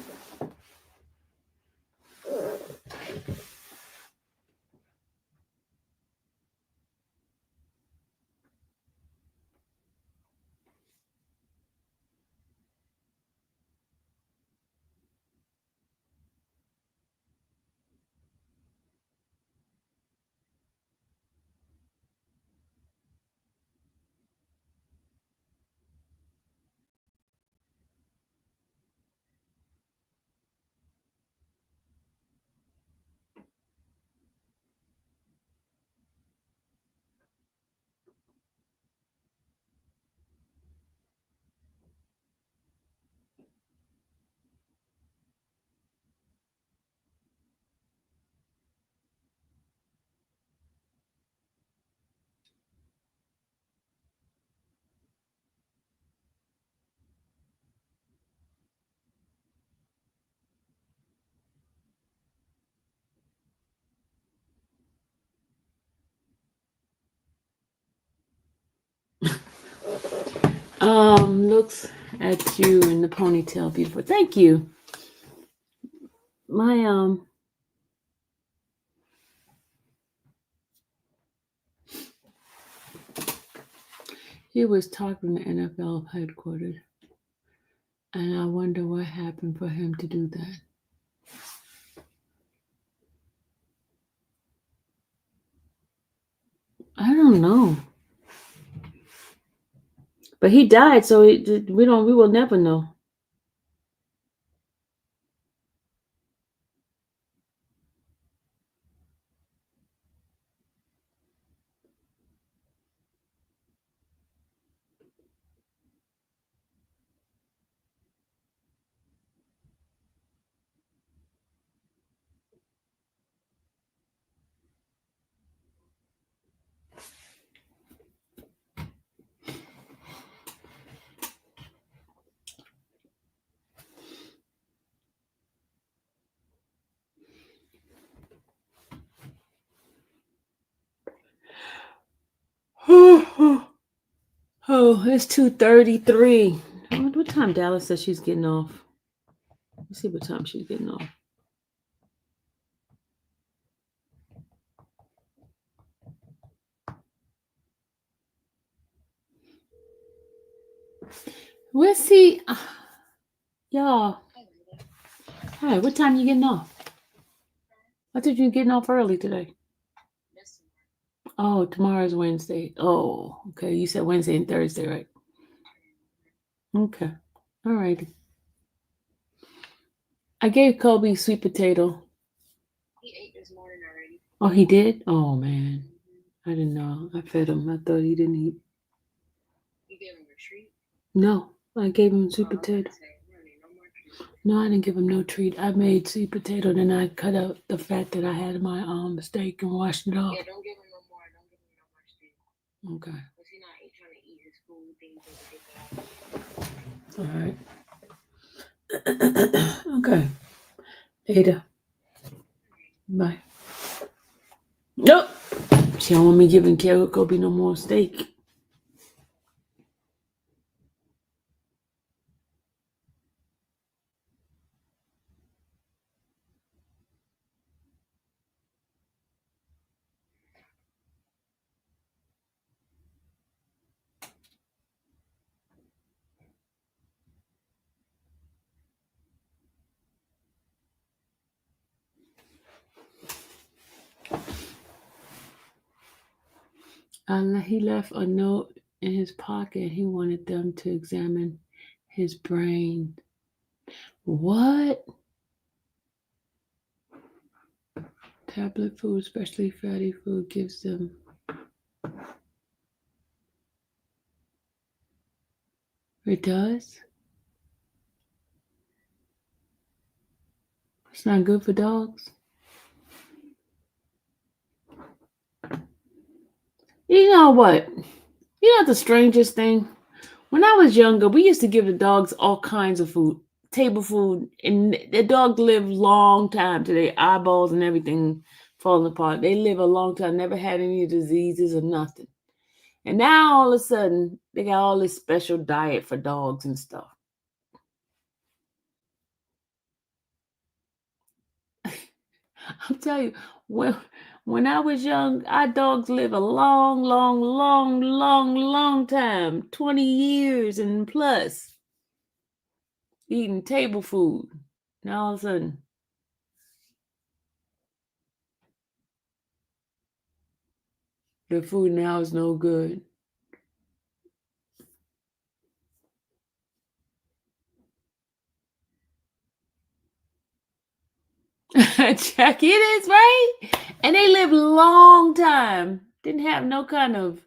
Looks at you in the ponytail, beautiful. Thank you. My he was talking to NFL headquarters, and I wonder what happened for him to do that. I don't know. But he died, so we will never know. Oh, it's 2:33. What time Dallas says she's getting off? Let's see what time she's getting off. We'll see. Y'all. Hi, what time you getting off? I thought you were getting off early today. Oh, tomorrow's Wednesday. Oh, okay. You said Wednesday and Thursday, right? Okay. All righty. I gave Kobe sweet potato. He ate this morning already. Oh, he did? Oh, man. I didn't know. I fed him. I thought he didn't eat. You gave him a treat? No, I gave him sweet Oh, potato. okay. No more treat. No, I didn't give him no treat. I made sweet potato, then I cut out the fat that I had in my steak and washed it off. Yeah, don't give him no more. Don't give him no more steak. Okay. Because he's not trying to eat his food, things like that. All right. Okay. Ada. Bye. Nope. She don't want me giving Kobe no more steak. He left a note in his pocket. He wanted them to examine his brain. What? Tablet food, especially fatty food, gives them. It does? It's not good for dogs? You know what? You know the strangest thing? When I was younger, we used to give the dogs all kinds of food, table food, and the dog lived long time to their eyeballs and everything falling apart. They live a long time, never had any diseases or nothing. And now all of a sudden, they got all this special diet for dogs and stuff. I'm telling you, when I was young, our dogs live a long, long, long, long, long time, 20 years and plus, eating table food. Now all of a sudden, the food now is no good. Check it is right, and they live long time. Didn't have no kind of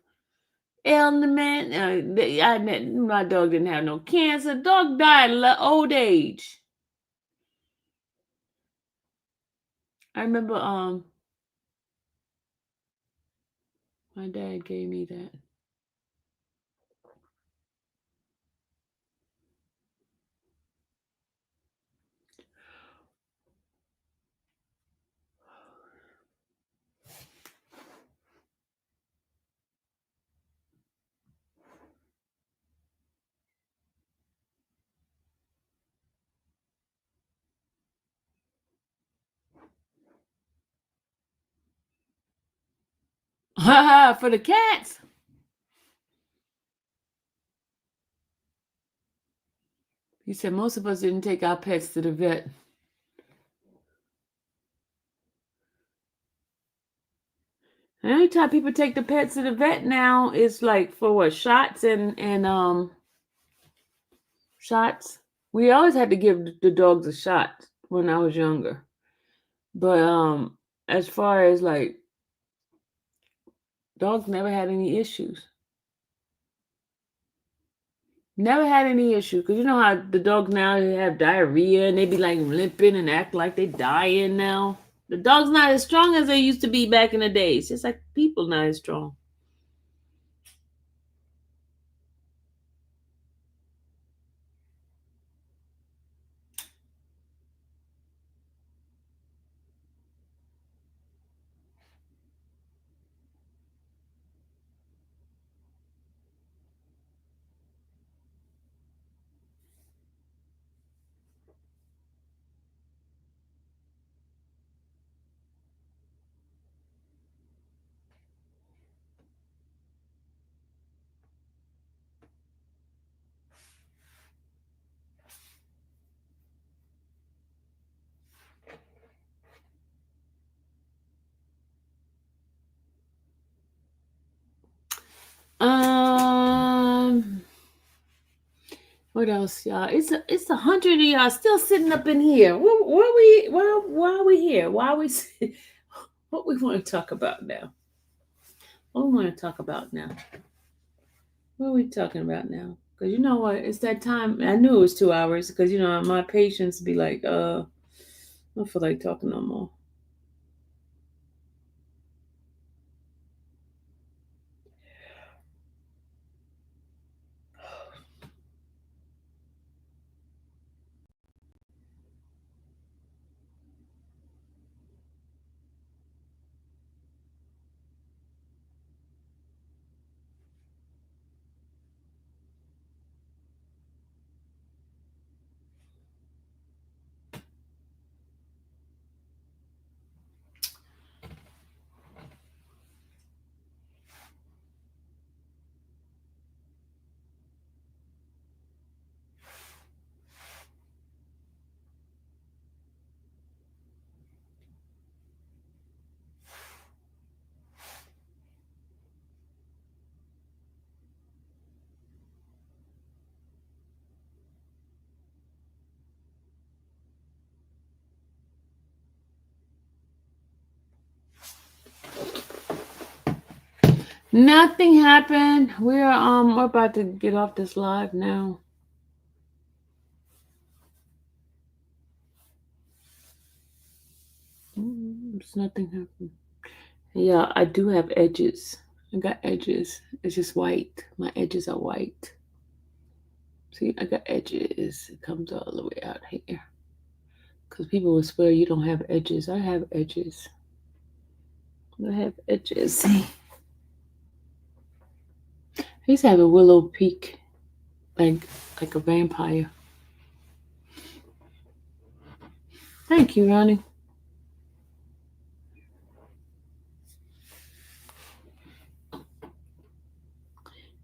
ailment. My dog didn't have no cancer. Dog died at old age. I remember my dad gave me that. For the cats. He said most of us didn't take our pets to the vet. And every time people take the pets to the vet now, it's like for what, shots and shots. We always had to give the dogs a shot when I was younger. But as far as like dogs never had any issues. Never had any issue. Because you know how the dogs now have diarrhea and they be like limping and act like they dying now. The dog's not as strong as they used to be back in the days. Just like people not as strong. What else, y'all? It's 100 of y'all still sitting up in here. Why are we here? Why are we? What we want to talk about now? What we want to talk about now? What are we talking about now? Because you know what? It's that time. I knew it was 2 hours because you know my patients be like, I don't feel like talking no more. Nothing happened. We're about to get off this live now. There's nothing happened. Yeah, I do have edges. I got edges. It's just white. My edges are white. See, I got edges. It comes all the way out here. Because people will swear you don't have edges. I have edges. I have edges. See, I used to have a willow peak, like a vampire. Thank you, Ronnie.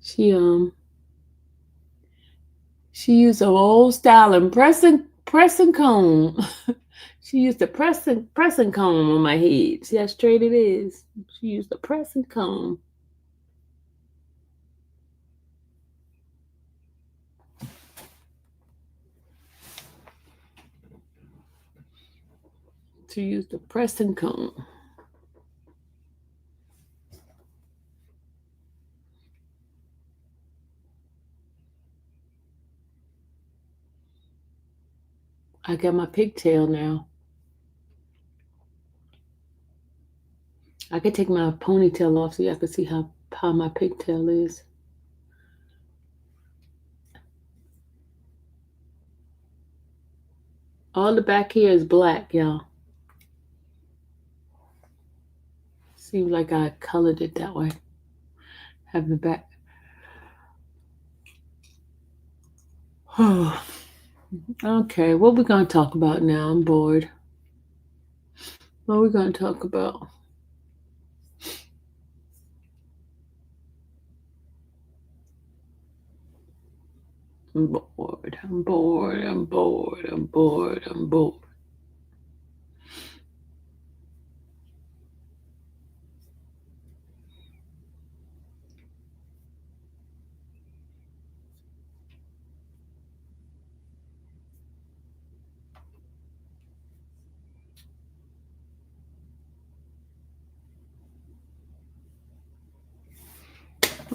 She used an old style and pressing comb. She used a pressing comb on my head. See how straight it is? She used a pressing comb. She used a pressing comb. I got my pigtail now. I could take my ponytail off so y'all can see how my pigtail is. All the back here is black, y'all. Seems like I colored it that way. Have the back. Okay, what we gonna talk about now? I'm bored. What are we gonna talk about? I'm bored. I'm bored. I'm bored. I'm bored. I'm bored.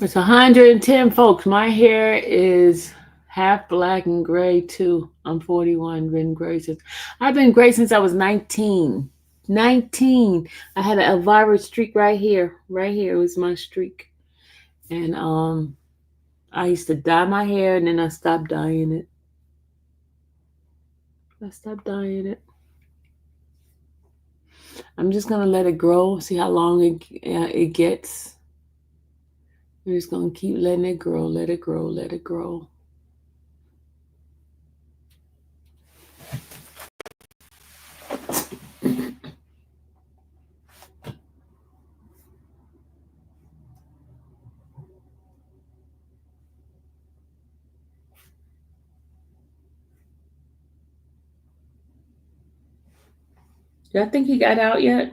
It's 110 folks. My hair is half black and gray too. I'm 41, been gray since I've been gray since I was 19. 19. I had an Elvira streak right here. Right here was my streak. And I used to dye my hair and then I stopped dyeing it. I'm just gonna let it grow, see how long it gets. I'm just gonna keep letting it grow, let it grow, let it grow. Y'all think he got out yet?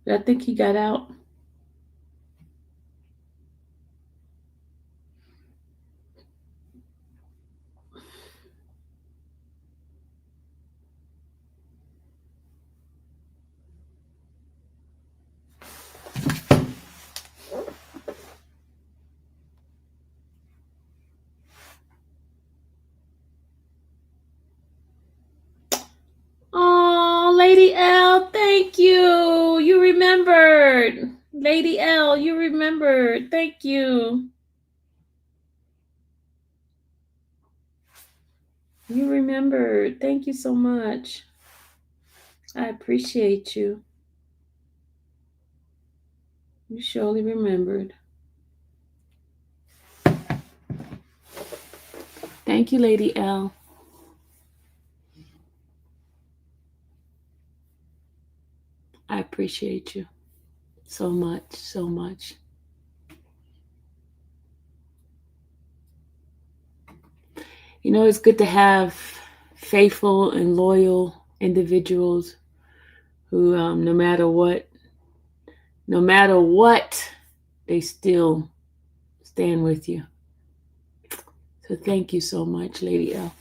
Y'all think he got out? Oh, Lady L, thank you. You remembered. Lady L, you remembered. Thank you. You remembered. Thank you so much. I appreciate you. You surely remembered. Thank you, Lady L. I appreciate you so much, so much. You know, it's good to have faithful and loyal individuals who, no matter what, they still stand with you. So thank you so much, Lady L.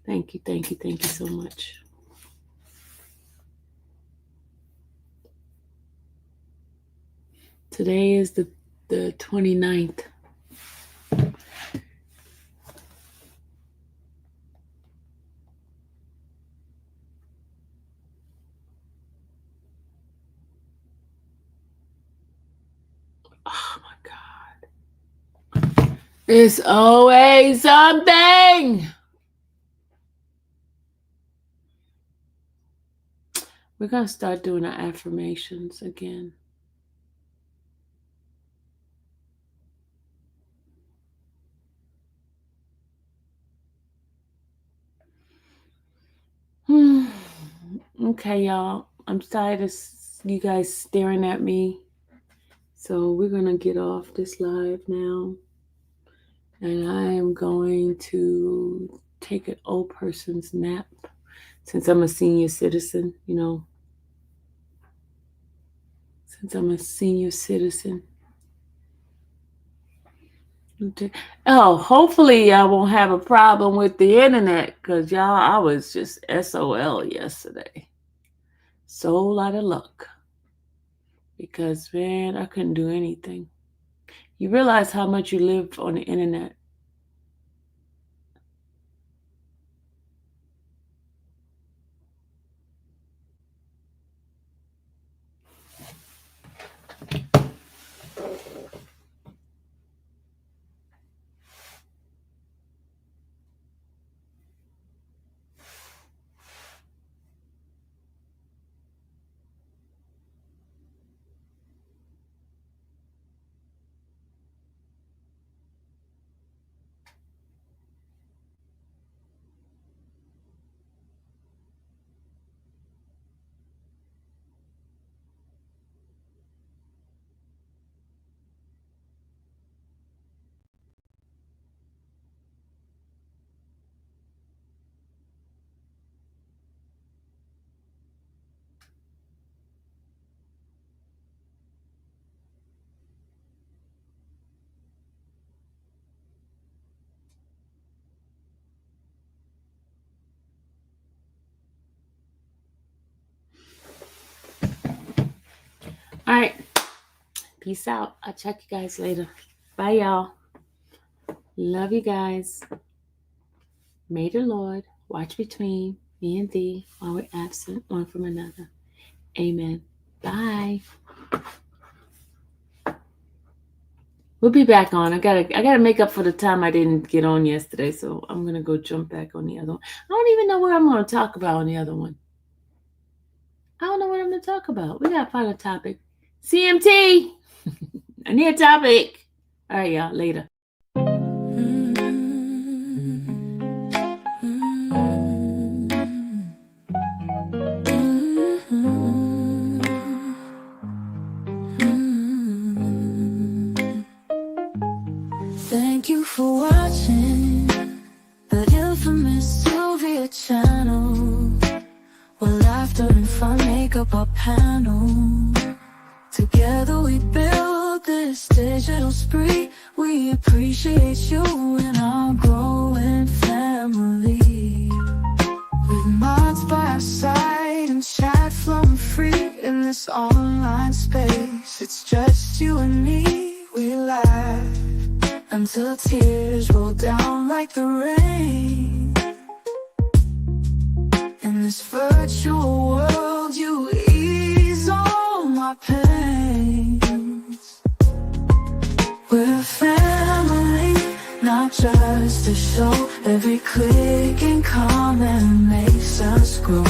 Thank you so much. Today is the 29th. Oh my God. It's always something. We're going to start doing our affirmations again. Okay, y'all. I'm tired of you guys staring at me. So we're going to get off this live now. And I am going to take an old person's nap. Since I'm a senior citizen, you know. Since I'm a senior citizen. Oh, hopefully I won't have a problem with the internet. Because y'all, I was just SOL yesterday. So out of luck. Because, man, I couldn't do anything. You realize how much you live on the internet. All right. Peace out. I'll check you guys later. Bye, y'all. Love you guys. May the Lord watch between me and thee while we're absent one from another. Amen. Bye. We'll be back on. I gotta make up for the time I didn't get on yesterday, so I'm gonna go jump back on the other one. I don't even know what I'm gonna talk about on the other one. I don't know what I'm gonna talk about. We gotta find a topic. CMT. I need a topic. All right, y'all. Later. Thank you for watching the infamous Sylvia channel, where laughter and fun make up our panel. Together we build this digital spree. We appreciate you and our growing family. With mods by our side and chat flowing free in this online space. It's just you and me. We laugh until tears roll down like the rain. In this virtual world, you ease all my pains. We're a family, not just a show. Every click and comment makes us grow.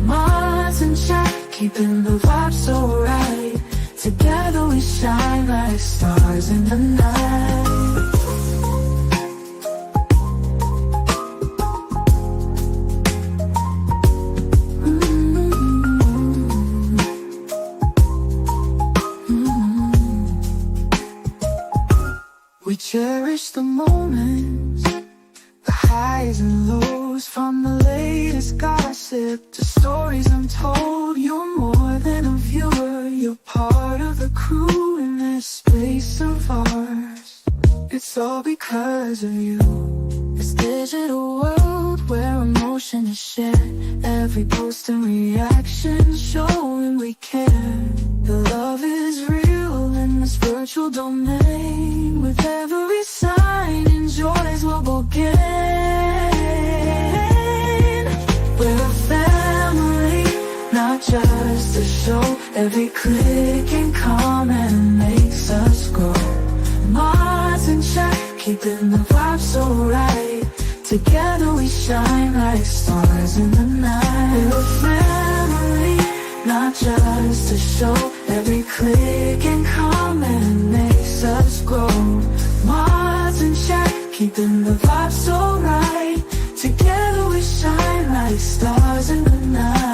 Mods and chat, keeping the vibe so right. Together we shine like stars in the night. We cherish the moments, the highs and lows, from the latest gossip to stories untold. You're more than a viewer, you're part of the crew in this space of ours. It's all because of you. This digital world where emotion is shared, every post and reaction showing we care. The love is real in this virtual domain. With every sign, enjoys what we'll gain. We're a family, not just a show. Every click and comment makes us grow. Mods and chat, keeping the vibe so right. Together we shine like stars in the night. We're a family, just to show. Every click and comment makes us grow. Mods in check, keeping the vibe so right. Together we shine like stars in the night.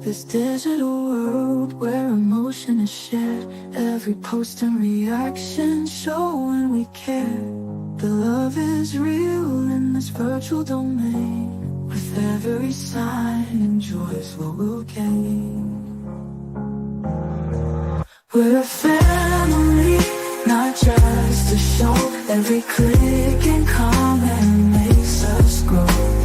This digital world where emotion is shared, every post and reaction showing we care. The love is real in this virtual domain. With every sign, enjoys what we'll gain. We're a family, not just a show. Every click and comment makes us grow.